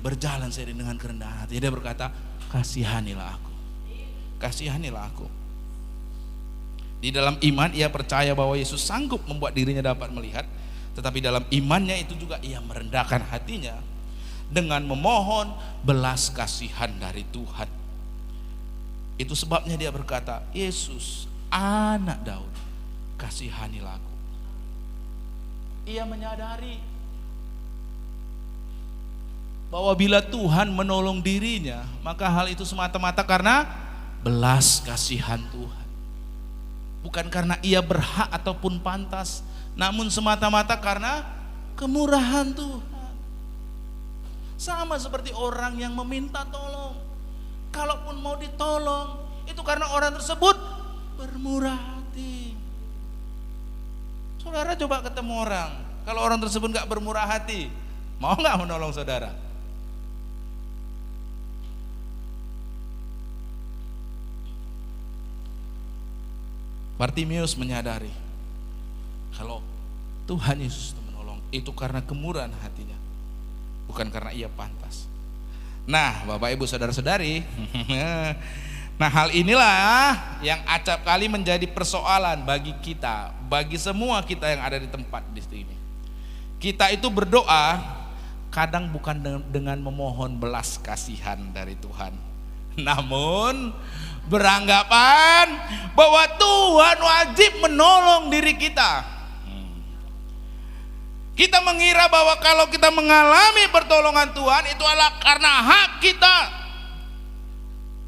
berjalan seiring dengan kerendahan hati. Dia berkata, kasihanilah aku. Kasihanilah aku. Di dalam iman ia percaya bahwa Yesus sanggup membuat dirinya dapat melihat. Tetapi dalam imannya itu juga ia merendahkan hatinya dengan memohon belas kasihan dari Tuhan. Itu sebabnya dia berkata, Yesus anak Daud, kasihanilah aku. Ia menyadari bahwa bila Tuhan menolong dirinya, maka hal itu semata-mata karena belas kasihan Tuhan. Bukan karena ia berhak ataupun pantas, namun semata-mata karena kemurahan Tuhan. Sama seperti orang yang meminta tolong. Kalaupun mau ditolong, itu karena orang tersebut bermurah hati. Saudara coba ketemu orang, kalau orang tersebut gak bermurah hati, mau gak menolong saudara? Bartimeus menyadari kalau Tuhan Yesus itu menolong, itu karena kemurahan hatinya, bukan karena ia pantas. Nah, Bapak Ibu Saudara-saudari, nah hal inilah yang acap kali menjadi persoalan bagi kita, bagi semua kita yang ada di tempat di sini. Kita itu berdoa kadang bukan dengan memohon belas kasihan dari Tuhan, namun beranggapan bahwa Tuhan wajib menolong diri kita. Kita mengira bahwa kalau kita mengalami pertolongan Tuhan itu adalah karena hak kita.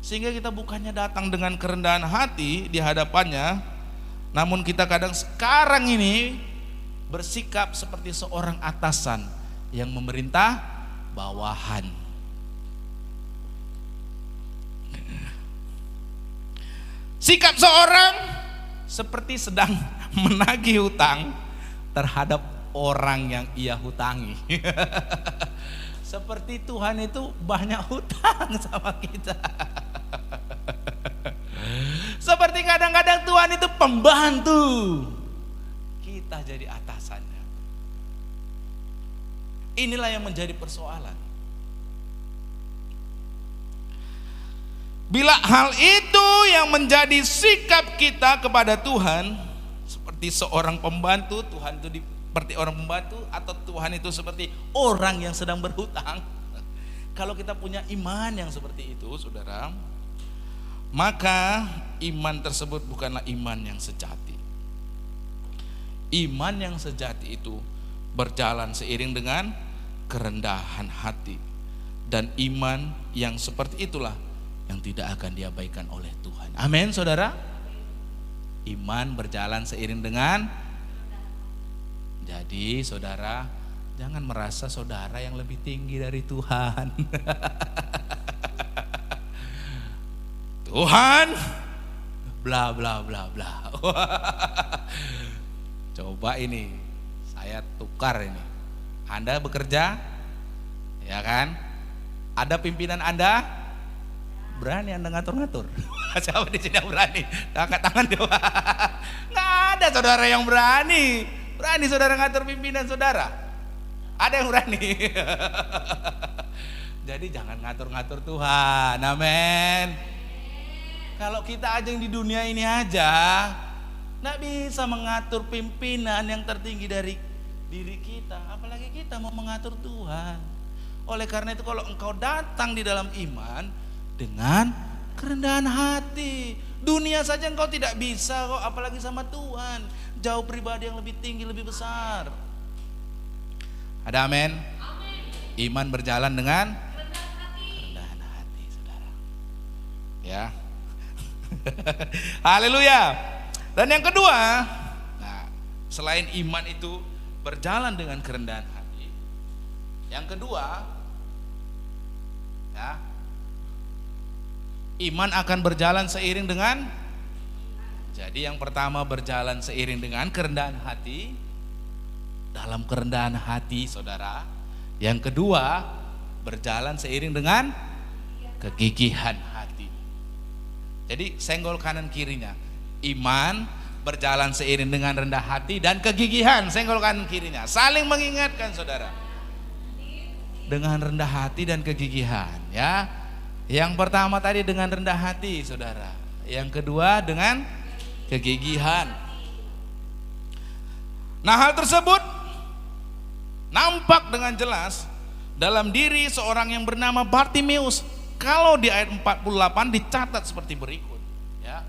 Sehingga kita bukannya datang dengan kerendahan hati di hadapannya, namun kita kadang sekarang ini bersikap seperti seorang atasan yang memerintah bawahan. Sikap seorang seperti sedang menagih hutang terhadap orang yang ia hutangi. Seperti Tuhan itu banyak hutang sama kita. Seperti kadang-kadang Tuhan itu pembantu, kita jadi atasannya. Inilah yang menjadi persoalan. Bila hal itu yang menjadi sikap kita kepada Tuhan, seperti seorang pembantu, Tuhan itu seperti orang pembantu, atau Tuhan itu seperti orang yang sedang berhutang. Kalau kita punya iman yang seperti itu, saudara, maka iman tersebut bukanlah iman yang sejati. Iman yang sejati itu berjalan seiring dengan kerendahan hati. Dan iman yang seperti itulah yang tidak akan diabaikan oleh Tuhan. Amin, saudara. Iman berjalan seiring dengan. Jadi saudara, jangan merasa saudara yang lebih tinggi dari Tuhan. Tuhan bla bla bla bla. Coba ini saya tukar ini. Anda bekerja, ya kan? Ada pimpinan Anda, berani Anda ngatur-ngatur? Siapa di sini yang berani? Angkat tangan coba. Nggak ada saudara yang berani. Berani saudara ngatur pimpinan saudara? Ada yang berani? Jadi jangan ngatur-ngatur Tuhan. Amin. Kalau kita aja yang di dunia ini aja nggak bisa mengatur pimpinan yang tertinggi dari diri kita, apalagi kita mau mengatur Tuhan. Oleh karena itu kalau engkau datang di dalam iman dengan kerendahan hati, dunia saja engkau tidak bisa kok, apalagi sama Tuhan. Jauh pribadi yang lebih tinggi, lebih besar. Ada amin? Iman berjalan dengan kerendahan hati, saudara. Ya. Haleluya. Dan yang kedua, nah, selain iman itu berjalan dengan kerendahan hati, yang kedua, ya, iman akan berjalan seiring dengan. Jadi yang pertama berjalan seiring dengan kerendahan hati. Dalam kerendahan hati, saudara. Yang kedua berjalan seiring dengan kegigihan hati. Jadi senggol kanan kirinya. Iman berjalan seiring dengan rendah hati dan kegigihan, senggol kanan kirinya. Saling mengingatkan, saudara. Dengan rendah hati dan kegigihan, ya. Yang pertama tadi dengan rendah hati, saudara. Yang kedua dengan kegigihan. Nah, hal tersebut nampak dengan jelas dalam diri seorang yang bernama Bartimeus. Kalau di ayat 48 dicatat seperti berikut, ya.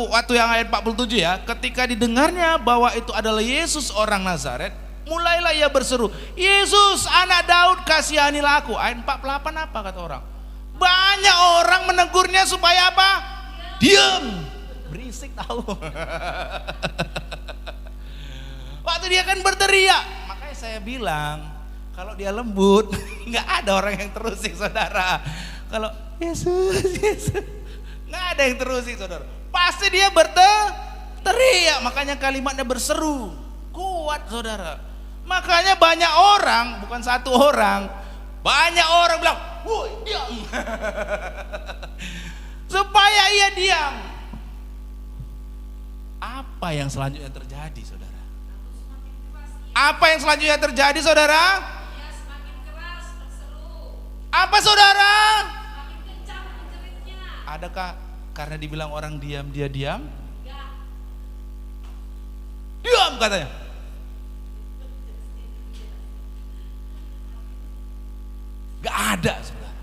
Waktu yang ayat 47, ya, ketika didengarnya bahwa itu adalah Yesus orang Nazaret, mulailah ia berseru, "Yesus, anak Daud, kasihanilah aku." Ayat 48 apa kata orang? Banyak orang menegurnya supaya apa? Diam. Berisik tahu. Waktu dia kan berteriak, makanya saya bilang kalau dia lembut nggak ada orang yang terusik, saudara. Kalau Yesus, Yesus, nggak ada yang terusik, saudara. Pasti dia berteriak, makanya kalimatnya berseru, kuat, saudara. Makanya banyak orang, bukan satu orang, banyak orang bilang, "Woi, diam." Supaya ia diam. Apa yang selanjutnya terjadi, saudara? Apa yang selanjutnya terjadi, saudara? Ia semakin keras berseru. Apa, saudara? Semakin kencang menjeritnya. Adakah karena dibilang orang diam, dia diam? Enggak. Diam katanya. Gak ada, saudara.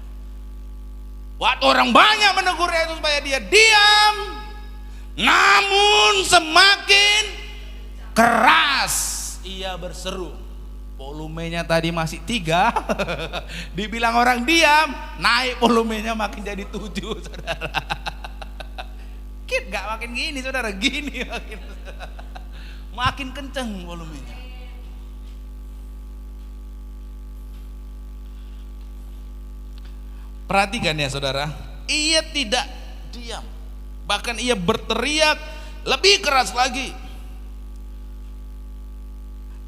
Waktu orang banyak menegurnya itu supaya dia diam, namun semakin keras ia berseru. Volumenya tadi masih 3, dibilang orang diam, naik volumenya makin jadi 7, saudara. Gak makin gini, saudara, gini makin, makin kenceng volumenya. Perhatikan ya, saudara, ia tidak diam, bahkan ia berteriak lebih keras lagi.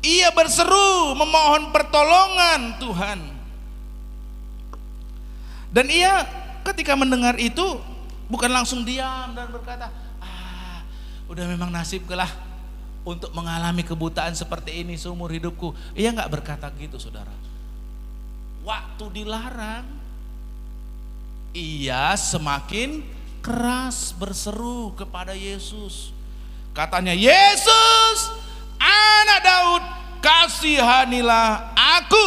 Ia berseru memohon pertolongan Tuhan. Dan ia ketika mendengar itu bukan langsung diam dan berkata, udah memang nasibku lah untuk mengalami kebutaan seperti ini seumur hidupku. Ia nggak berkata gitu, saudara. Waktu dilarang, ia semakin keras berseru kepada Yesus. Katanya, "Yesus, anak Daud, kasihanilah aku."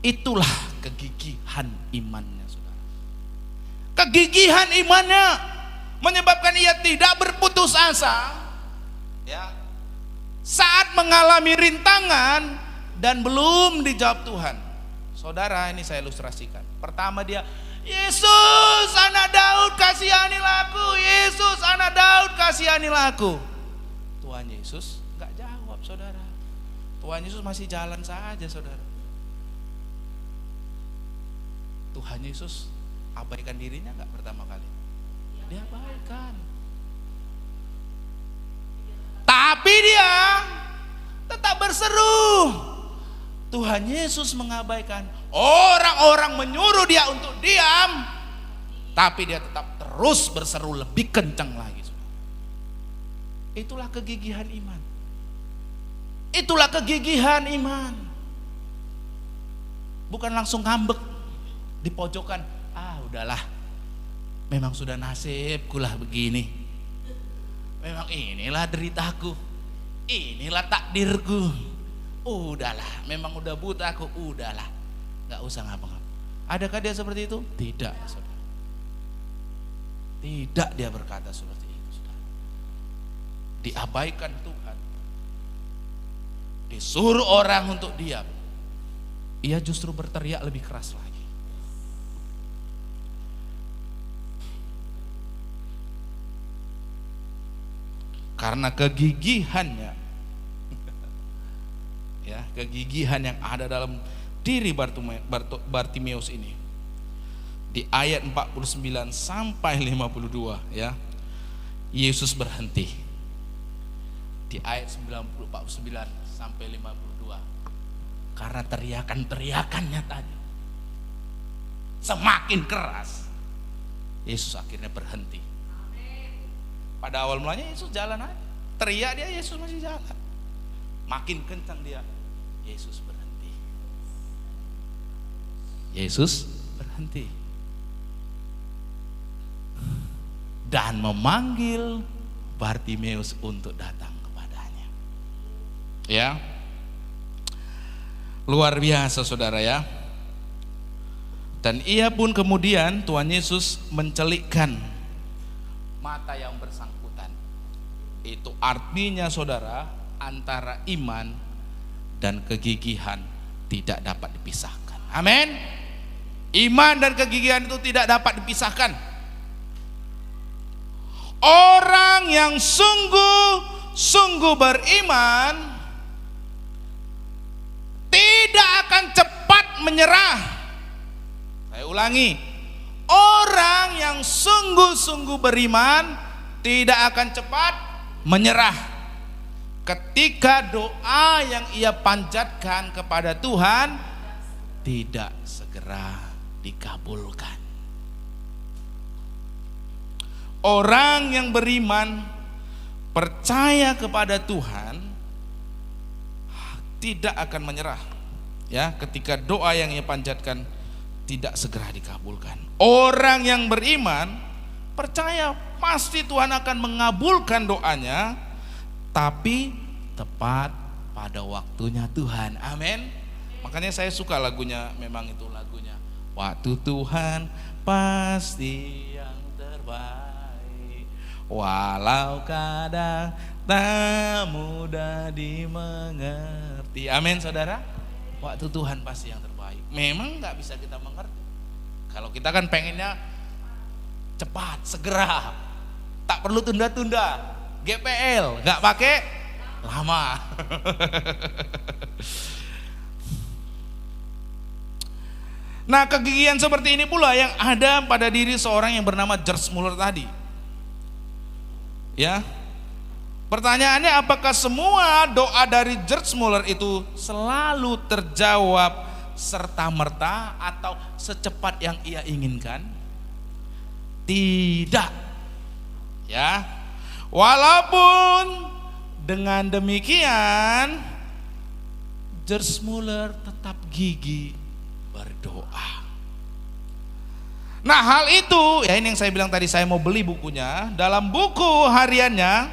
Itulah kegigihan imannya, saudara. Kegigihan imannya menyebabkan ia tidak berputus asa, ya, saat mengalami rintangan dan belum dijawab Tuhan. Saudara, ini saya ilustrasikan. Pertama dia, Yesus anak Daud kasihanilah aku, Yesus anak Daud kasihanilah aku. Tuhan Yesus nggak jawab, saudara. Tuhan Yesus masih jalan saja, saudara. Tuhan Yesus abaikan dirinya nggak pertama kali? Dia abaikan. Tapi dia tetap berseru. Tuhan Yesus mengabaikan. Orang-orang menyuruh dia untuk diam, tapi dia tetap terus berseru lebih kencang lagi. Itulah kegigihan iman. Itulah kegigihan iman. Bukan langsung ngambek di pojokan. Udahlah, memang sudah nasibkulah begini. Memang inilah deritaku, inilah takdirku. Udahlah, memang udah buta aku, udahlah, nggak usah ngapa-ngapa. Adakah dia seperti itu? Tidak, saudara. Tidak, dia berkata seperti itu, saudara. Diabaikan Tuhan, disuruh orang untuk diam, ia justru berteriak lebih keras lagi. Karena kegigihannya, ya, kegigihan yang ada dalam diri Bartimeus ini. Di ayat 49 sampai 52, ya, Yesus berhenti. Di ayat 49 sampai 52, karena teriakannya tadi semakin keras, Yesus akhirnya berhenti. Pada awal mulanya Yesus jalan aja, teriak dia, Yesus masih jalan. Makin kencang dia, Yesus berhenti. Yesus berhenti dan memanggil Bartimeus untuk datang kepadanya. Ya, luar biasa, saudara, ya. Dan ia pun kemudian Tuhan Yesus mencelikkan mata yang bersangkutan. Itu artinya, saudara, antara iman dan kegigihan tidak dapat dipisahkan. Amin. Iman dan kegigihan itu tidak dapat dipisahkan. Orang yang sungguh-sungguh beriman tidak akan cepat menyerah. Saya ulangi, orang yang sungguh-sungguh beriman tidak akan cepat menyerah ketika doa yang ia panjatkan kepada Tuhan tidak segera dikabulkan. Orang yang beriman percaya kepada Tuhan tidak akan menyerah, ya, ketika doa yang ia panjatkan tidak segera dikabulkan. Orang yang beriman percaya pasti Tuhan akan mengabulkan doanya, tapi tepat pada waktunya Tuhan. Amin. Makanya saya suka lagunya, memang itu lagunya, waktu Tuhan pasti yang terbaik, walau kadang tak mudah dimengerti. Amin, saudara. Waktu Tuhan pasti yang terbaik. Memang nggak bisa kita mengerti. Kalau kita kan pengennya cepat, segera, tak perlu tunda-tunda. GPL nggak pakai lama. Nah, kegigihan seperti ini pula yang ada pada diri seorang yang bernama George Muller tadi. Ya, pertanyaannya, apakah semua doa dari George Muller itu selalu terjawab serta-merta atau secepat yang ia inginkan? Tidak. Ya, walaupun dengan demikian George Muller tetap gigih berdoa. Nah, hal itu, ya, ini yang saya bilang tadi, saya mau beli bukunya. Dalam buku hariannya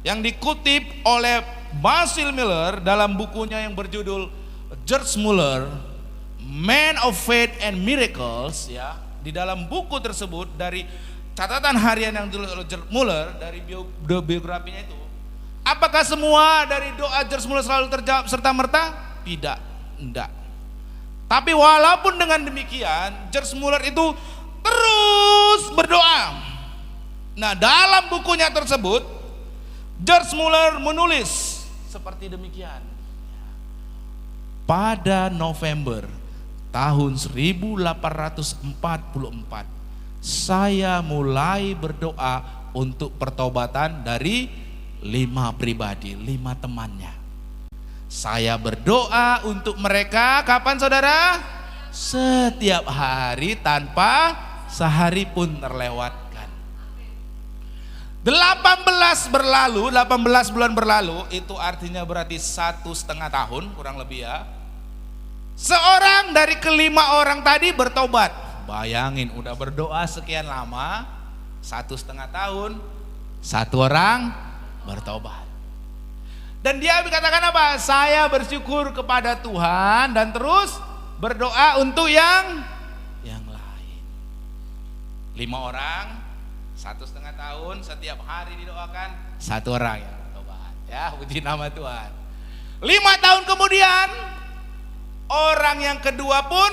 yang dikutip oleh Basil Miller dalam bukunya yang berjudul George Muller, Man of Faith and Miracles, ya, di dalam buku tersebut dari catatan harian yang ditulis oleh George Muller dari biografinya itu, apakah semua dari doa George Muller selalu terjawab serta merta? Tidak, enggak. Tapi walaupun dengan demikian, George Muller itu terus berdoa. Nah, dalam bukunya tersebut, George Muller menulis seperti demikian. Pada November tahun 1844, saya mulai berdoa untuk pertobatan dari 5 pribadi, 5 temannya. Saya berdoa untuk mereka kapan saudara? Setiap hari tanpa sehari pun terlewatkan. 18 bulan berlalu, itu artinya berarti 1,5 tahun kurang lebih ya. Seorang dari ke-5 orang tadi bertobat. Bayangin udah berdoa sekian lama, 1,5 tahun, 1 orang bertobat. Dan dia berkatakan apa? Saya bersyukur kepada Tuhan dan terus berdoa untuk yang lain. 5 orang, 1,5 tahun, setiap hari didoakan 1 orang yang bertobat. Ya, puji nama Tuhan. 5 tahun kemudian, orang yang kedua pun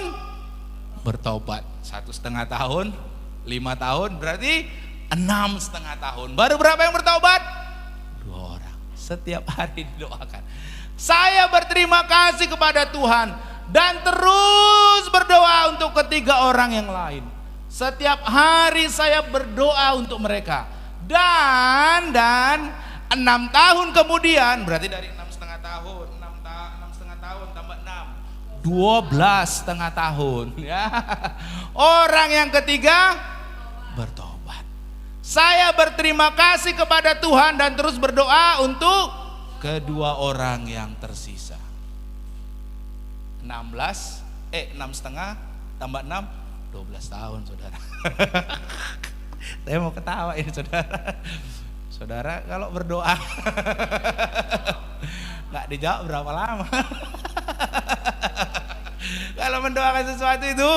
bertobat. 1,5 tahun, 5 tahun, berarti 6,5 tahun. Baru berapa yang bertobat? 2 orang. Setiap hari didoakan. Saya berterima kasih kepada Tuhan dan terus berdoa untuk ketiga orang yang lain. Setiap hari saya berdoa untuk mereka. Dan 6 tahun kemudian, berarti dari 6,5 tahun, 6,5 tahun tambah 6, 12,5 tahun ya. Orang yang ketiga bertobat. Saya berterima kasih kepada Tuhan dan terus berdoa untuk kedua orang yang tersisa. 6,5 tambah 6, 12 tahun saudara. Saya mau ketawa ini saudara. Saudara kalau berdoa nggak dijawab berapa lama. Kalau mendoakan sesuatu itu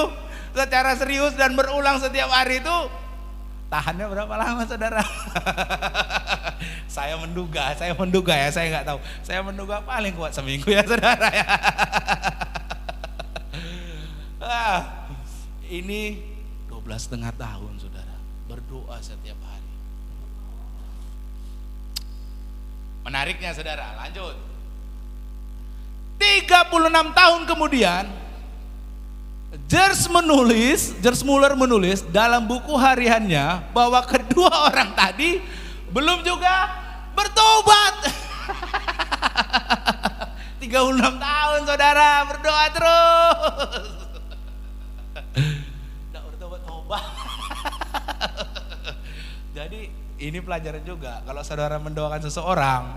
secara serius dan berulang setiap hari itu, tahannya berapa lama saudara? Saya menduga ya, saya nggak tahu. Saya menduga paling kuat seminggu ya saudara ya. Ini 12,5 tahun saudara berdoa setiap hari. Menariknya saudara, lanjut. 36 tahun kemudian, George Muller menulis dalam buku hariannya bahwa kedua orang tadi belum juga bertobat. 36 tahun saudara berdoa terus. Tidak bertobat-tobat. Jadi ini pelajaran juga, kalau saudara mendoakan seseorang,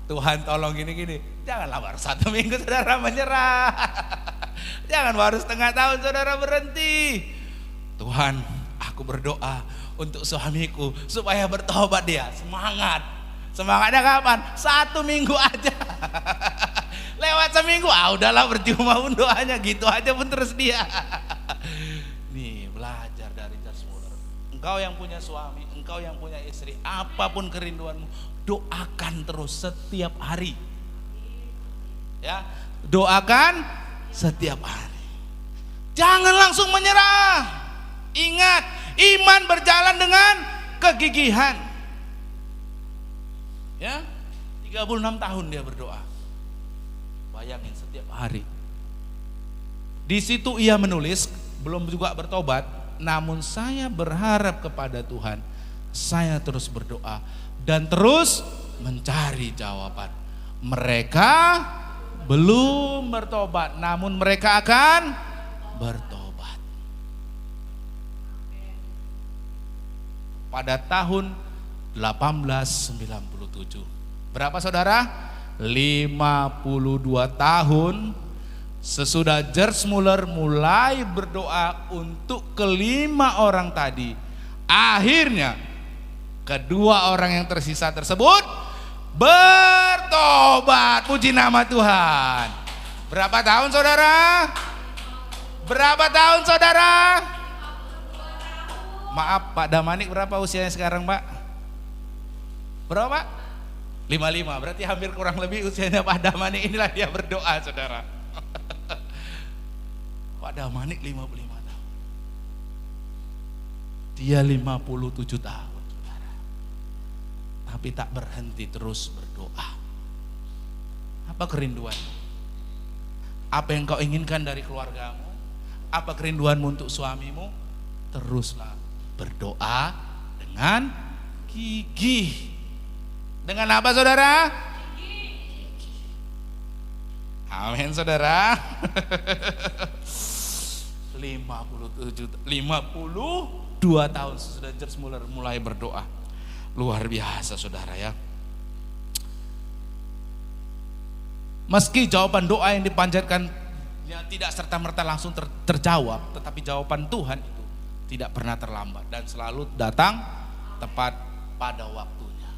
Tuhan tolong gini-gini, janganlah baru 1 minggu saudara menyerah. Jangan baru setengah tahun saudara berhenti. Tuhan, aku berdoa untuk suamiku supaya bertobat dia. Semangatnya kapan? 1 minggu aja. Lewat seminggu, udahlah percuma pun doanya, gitu aja pun terus dia. Nih belajar dari George Muller. Engkau yang punya suami, engkau yang punya istri, apapun kerinduanmu, doakan terus setiap hari. Ya, doakan setiap hari. Jangan langsung menyerah. Ingat, iman berjalan dengan kegigihan. Ya, 36 tahun dia berdoa. Bayangin setiap hari. Di situ ia menulis, belum juga bertobat, namun saya berharap kepada Tuhan. Saya terus berdoa dan terus mencari jawaban. Mereka belum bertobat, namun mereka akan bertobat. Pada tahun 1897. Berapa saudara? 52 tahun sesudah George Muller mulai berdoa untuk kelima orang tadi. Akhirnya kedua orang yang tersisa tersebut bertobat. Puji nama Tuhan. Berapa tahun saudara? Berapa tahun saudara? Maaf Pak Damanik, berapa usianya sekarang Pak? Berapa Pak? 55, berarti hampir kurang lebih usianya Pak Damanik. Inilah dia berdoa saudara. Pak Damanik 55 tahun. Dia 57 tahun, saudara. Tapi tak berhenti terus berdoa. Apa kerinduan? Apa yang kau inginkan dari keluargamu? Apa kerinduanmu untuk suamimu? Teruslah berdoa dengan gigih. Dengan apa, saudara? Amin, saudara. 52 tahun sudah George Muller mulai berdoa. Luar biasa, saudara ya. Meski jawaban doa yang dipanjatkan ya tidak serta-merta langsung terjawab, tetapi jawaban Tuhan itu tidak pernah terlambat dan selalu datang tepat pada waktunya.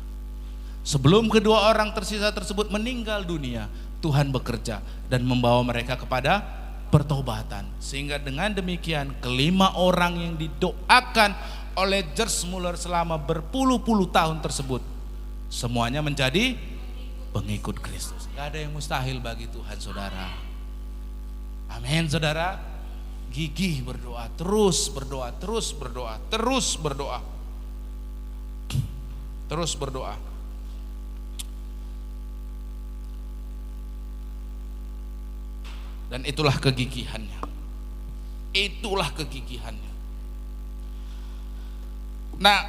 Sebelum kedua orang tersisa tersebut meninggal dunia, Tuhan bekerja dan membawa mereka kepada pertobatan. Sehingga dengan demikian kelima orang yang didoakan oleh George Muller selama berpuluh-puluh tahun tersebut semuanya menjadi pengikut Kristus. Gak ada yang mustahil bagi Tuhan, saudara. Amin, saudara. Gigih berdoa, terus berdoa, terus berdoa, terus berdoa, terus berdoa. Dan itulah kegigihannya. Itulah kegigihannya. Nah,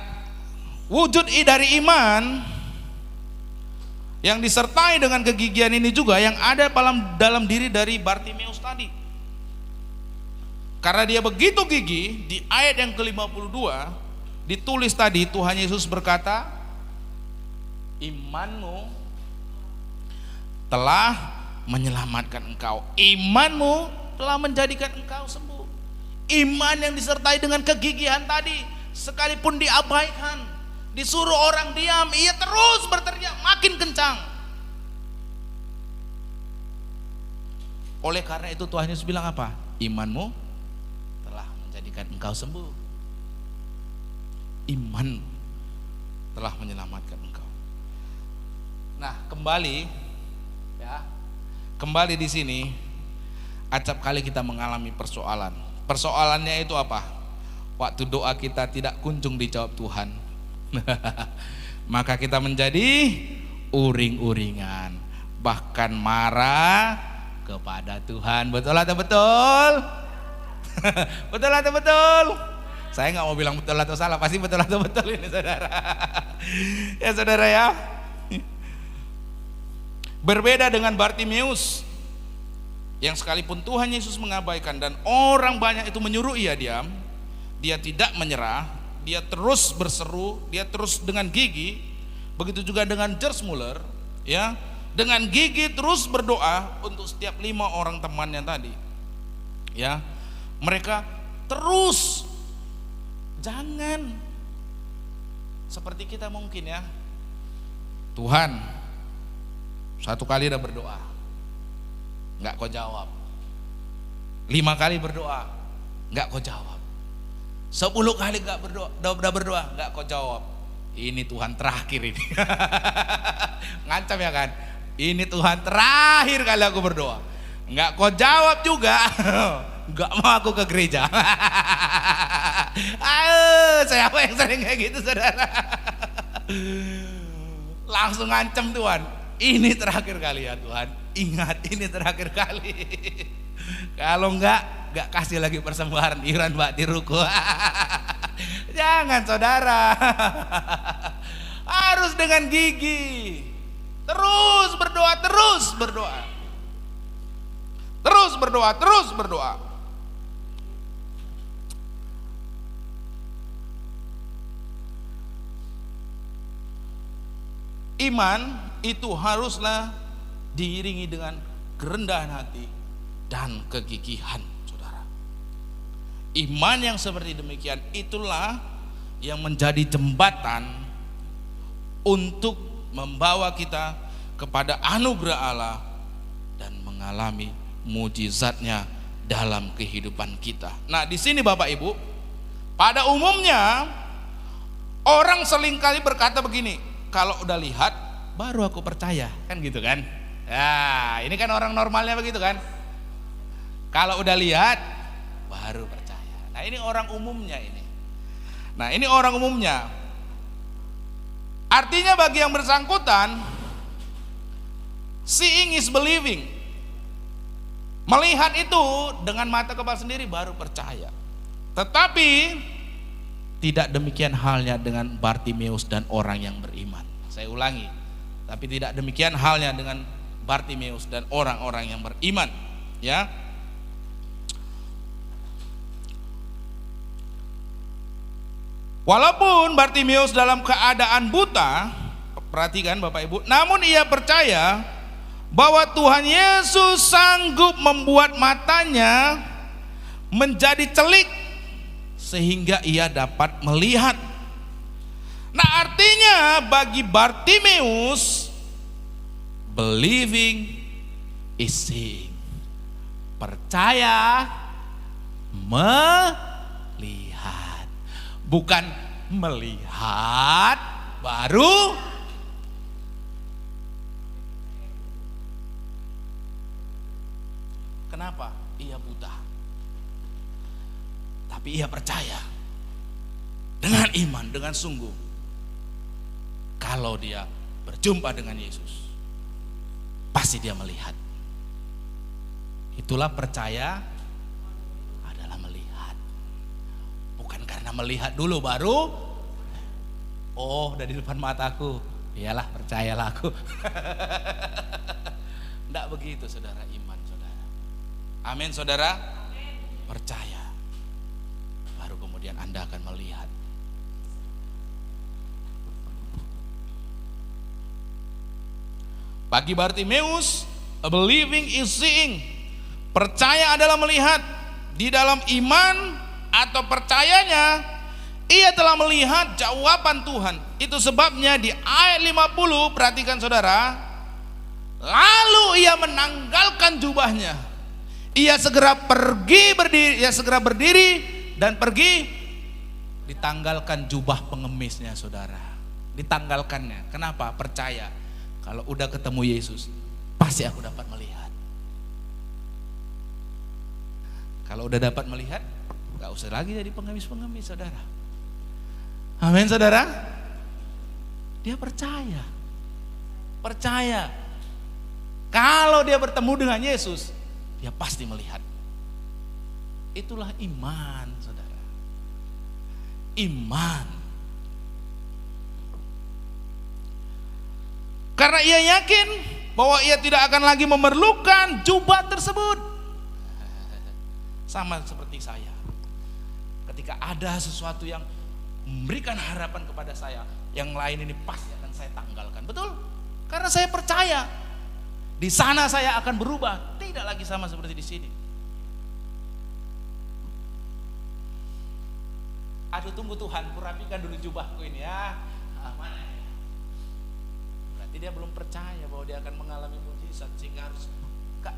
wujud dari iman yang disertai dengan kegigihan ini juga yang ada dalam diri dari Bartimeus tadi. Karena dia begitu gigih, di ayat yang ke-52 ditulis tadi Tuhan Yesus berkata, imanmu telah menyelamatkan engkau, imanmu telah menjadikan engkau sembuh. Iman yang disertai dengan kegigihan tadi, sekalipun diabaikan, disuruh orang diam, ia terus berteriak makin kencang. Oleh karena itu Tuhan Yesus bilang apa? Imanmu telah menjadikan engkau sembuh. Iman telah menyelamatkan engkau. Nah, kembali di sini, acap kali kita mengalami persoalan. Persoalannya itu apa? Waktu doa kita tidak kunjung dijawab Tuhan. Maka kita menjadi uring-uringan, bahkan marah kepada Tuhan. Betul atau betul? Betul atau betul? Saya nggak mau bilang betul atau salah, pasti betul atau betul ini, saudara. Ya, saudara ya. Berbeda dengan Bartimeus yang sekalipun Tuhan Yesus mengabaikan dan orang banyak itu menyuruh ia diam, dia tidak menyerah, dia terus berseru, dia terus dengan gigih. Begitu juga dengan George Muller, ya, dengan gigih terus berdoa untuk setiap 5 orang temannya tadi. Ya, mereka terus, jangan seperti kita mungkin ya. Tuhan, 1 kali udah berdoa, nggak kau jawab. 5 kali berdoa, nggak kau jawab. 10 kali nggak berdoa, udah berdoa, nggak kau jawab. Ini Tuhan terakhir ini. Ngancam ya kan? Ini Tuhan terakhir kali aku berdoa, nggak kau jawab juga. Nggak mau aku ke gereja. Ayo, saya apa yang sering kayak gitu, saudara? Langsung ngancam Tuhan. Ini terakhir kali ya Tuhan, ingat ini terakhir kali. Kalau enggak kasih lagi persembahan iuran Mbak di ruko. Jangan, saudara. Harus dengan gigih. Terus berdoa, terus berdoa. Terus berdoa, terus berdoa. Iman itu haruslah diiringi dengan kerendahan hati dan kegigihan, saudara. Iman yang seperti demikian itulah yang menjadi jembatan untuk membawa kita kepada anugerah Allah dan mengalami mujizatnya dalam kehidupan kita. Nah, di sini Bapak Ibu, pada umumnya orang seringkali berkata begini, kalau udah lihat baru aku percaya, kan gitu kan? Ya, ini kan orang normalnya begitu kan? Kalau udah lihat baru percaya. Nah ini orang umumnya ini. Nah ini orang umumnya. Artinya bagi yang bersangkutan, seeing is believing. Melihat itu dengan mata kepala sendiri baru percaya. Tetapi tidak demikian halnya dengan Bartimeus dan orang yang beriman. Saya ulangi, tapi tidak demikian halnya dengan Bartimeus dan orang-orang yang beriman. Ya, walaupun Bartimeus dalam keadaan buta, perhatikan Bapak Ibu, namun ia percaya bahwa Tuhan Yesus sanggup membuat matanya menjadi celik sehingga ia dapat melihat. Nah artinya bagi Bartimeus, believing is seeing. Percaya melihat, bukan melihat baru. Kenapa? Ia buta, tapi ia percaya dengan iman, dengan sungguh. Kalau dia berjumpa dengan Yesus, pasti dia melihat. Itulah percaya adalah melihat. Bukan karena melihat dulu baru, oh udah di depan mataku, iyalah percayalah aku. Tidak begitu saudara, iman saudara. Amin saudara. Percaya, baru kemudian Anda akan melihat. Bagi Bartimeus, a believing is seeing. Percaya adalah melihat. Di dalam iman atau percayanya, ia telah melihat jawaban Tuhan. Itu sebabnya di ayat 50, perhatikan saudara, lalu ia menanggalkan jubahnya. Ia segera berdiri dan pergi, ditanggalkan jubah pengemisnya saudara. Ditanggalkannya. Kenapa? Percaya. Kalau udah ketemu Yesus, pasti aku dapat melihat. Kalau udah dapat melihat, gak usah lagi jadi pengemis-pengemis saudara. Amin saudara. Dia percaya. Percaya. Kalau dia bertemu dengan Yesus, dia pasti melihat. Itulah iman saudara. Iman. Karena ia yakin bahwa ia tidak akan lagi memerlukan jubah tersebut. Sama seperti saya. Ketika ada sesuatu yang memberikan harapan kepada saya, yang lain ini pasti akan saya tanggalkan. Betul? Karena saya percaya di sana saya akan berubah, tidak lagi sama seperti di sini. Aduh tunggu Tuhan, kurapikan dulu jubahku ini ya. Mana ya? Berarti dia belum percaya bahwa dia akan mengalami mujizat, sehingga harus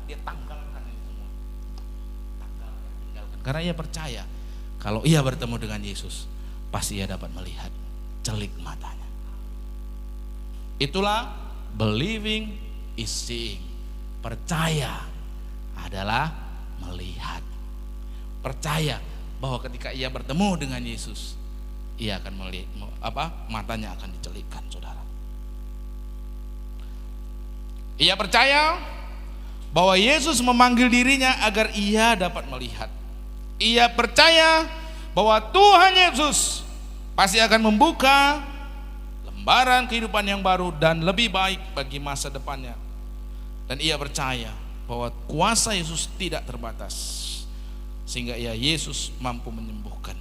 dia tanggalkan ini semua. Tanggalkan, tinggalkan. Karena ia percaya kalau ia bertemu dengan Yesus, pasti ia dapat melihat celik matanya. Itulah believing is seeing. Percaya adalah melihat. Percaya bahwa ketika ia bertemu dengan Yesus, ia akan melihat matanya akan dicelikkan saudara. Ia percaya bahwa Yesus memanggil dirinya agar ia dapat melihat. Ia percaya bahwa Tuhan Yesus pasti akan membuka lembaran kehidupan yang baru dan lebih baik bagi masa depannya. Dan ia percaya bahwa kuasa Yesus tidak terbatas, sehingga Yesus mampu menyembuhkan.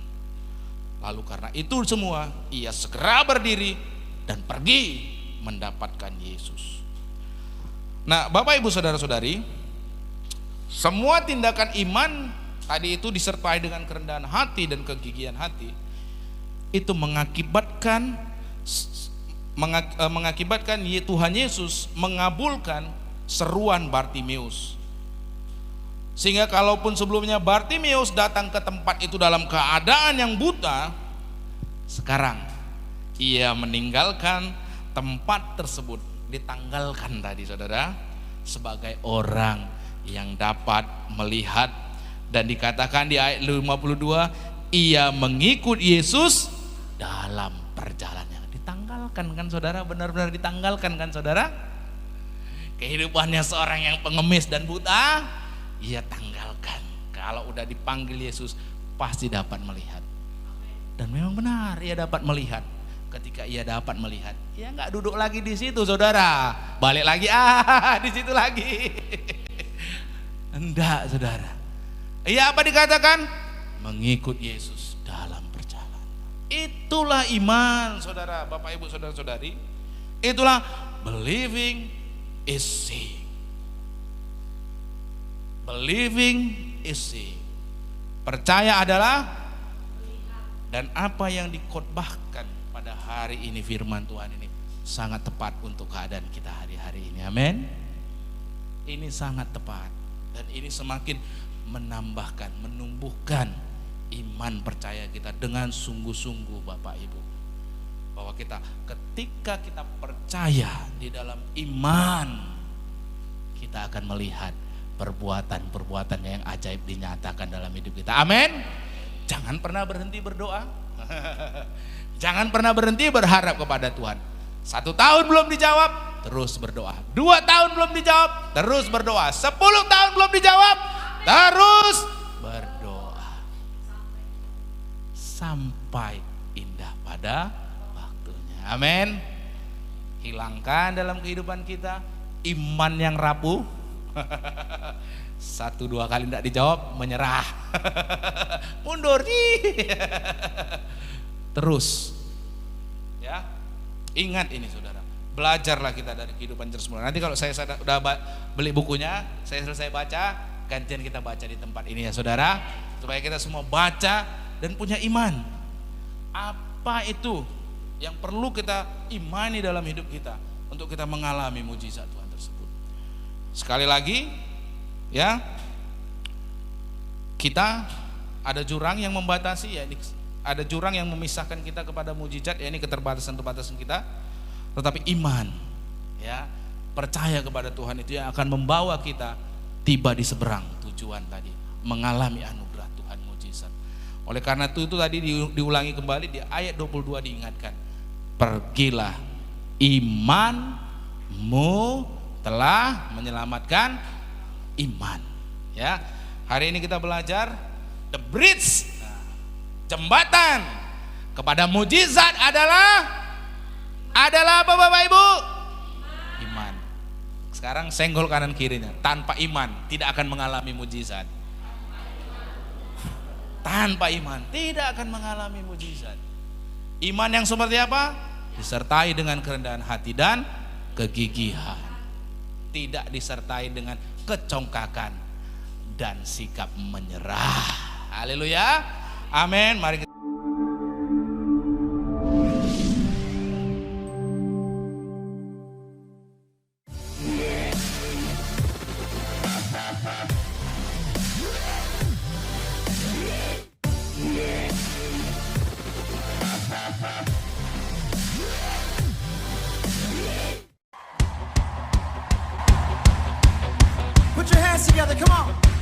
Lalu karena itu semua, ia segera berdiri dan pergi mendapatkan Yesus. Nah, Bapak Ibu saudara-saudari, semua tindakan iman tadi itu disertai dengan kerendahan hati dan kegigihan hati, itu mengakibatkan Tuhan Yesus mengabulkan seruan Bartimeus. Sehingga kalaupun sebelumnya Bartimeus datang ke tempat itu dalam keadaan yang buta, sekarang ia meninggalkan tempat tersebut, ditanggalkan tadi saudara, sebagai orang yang dapat melihat Dan dikatakan di ayat 52, ia mengikut Yesus dalam perjalanannya. Ditanggalkan kan saudara, benar-benar ditanggalkan kan saudara. Kehidupannya seorang yang pengemis dan buta, ia tanggalkan. Kalau udah dipanggil Yesus pasti dapat melihat. Dan memang benar ia dapat melihat. Ketika ia dapat melihat, ia nggak duduk lagi di situ saudara, balik lagi di situ lagi. Enggak saudara. Ia apa dikatakan? Mengikut Yesus dalam perjalanan. Itulah iman saudara, Bapak Ibu saudara-saudari. Itulah believing is seeing. Believing is seeing. Percaya adalah, dan apa yang dikhotbahkan pada hari ini firman Tuhan ini sangat tepat untuk keadaan kita hari-hari ini. Amin. Ini sangat tepat dan ini semakin menambahkan, menumbuhkan iman percaya kita dengan sungguh-sungguh Bapak Ibu. Bahwa ketika kita percaya di dalam iman, kita akan melihat perbuatan-perbuatan yang ajaib dinyatakan dalam hidup kita. Amin. Jangan pernah berhenti berdoa. Jangan pernah berhenti berharap kepada Tuhan. 1 tahun belum dijawab, terus berdoa. 2 tahun belum dijawab, terus berdoa. 10 tahun belum dijawab, terus berdoa. Sampai indah pada waktunya. Amin. Hilangkan dalam kehidupan kita iman yang rapuh. 1-2 kali tidak dijawab, menyerah. Mundur. Terus. Ya. Ingat ini saudara. Belajarlah kita dari kehidupan Yesus. Nanti kalau saya sudah beli bukunya, saya selesai baca, gantian kita baca di tempat ini ya saudara, supaya kita semua baca dan punya iman. Apa itu yang perlu kita imani dalam hidup kita untuk kita mengalami mujizat Tuhan tersebut. Sekali lagi ya, kita ada jurang yang membatasi, ya ada jurang yang memisahkan kita kepada mujizat, ya ini keterbatasan-keterbatasan kita. Tetapi iman, ya percaya kepada Tuhan itu yang akan membawa kita tiba di seberang tujuan tadi, mengalami anugerah Tuhan mujizat. Oleh karena itu tadi diulangi kembali di ayat 22 diingatkan, pergilah, imanmu telah menyelamatkan iman. Ya, hari ini kita belajar the bridge, jembatan kepada mujizat adalah apa Bapak Ibu? Iman. Sekarang senggol kanan kirinya, tanpa iman tidak akan mengalami mujizat. Tanpa iman tidak akan mengalami mujizat. Iman yang seperti apa? Disertai dengan kerendahan hati dan kegigihan. Tidak disertai dengan kecongkakan dan sikap menyerah. Haleluya. Amin. Mari kita Put your hands together, come on.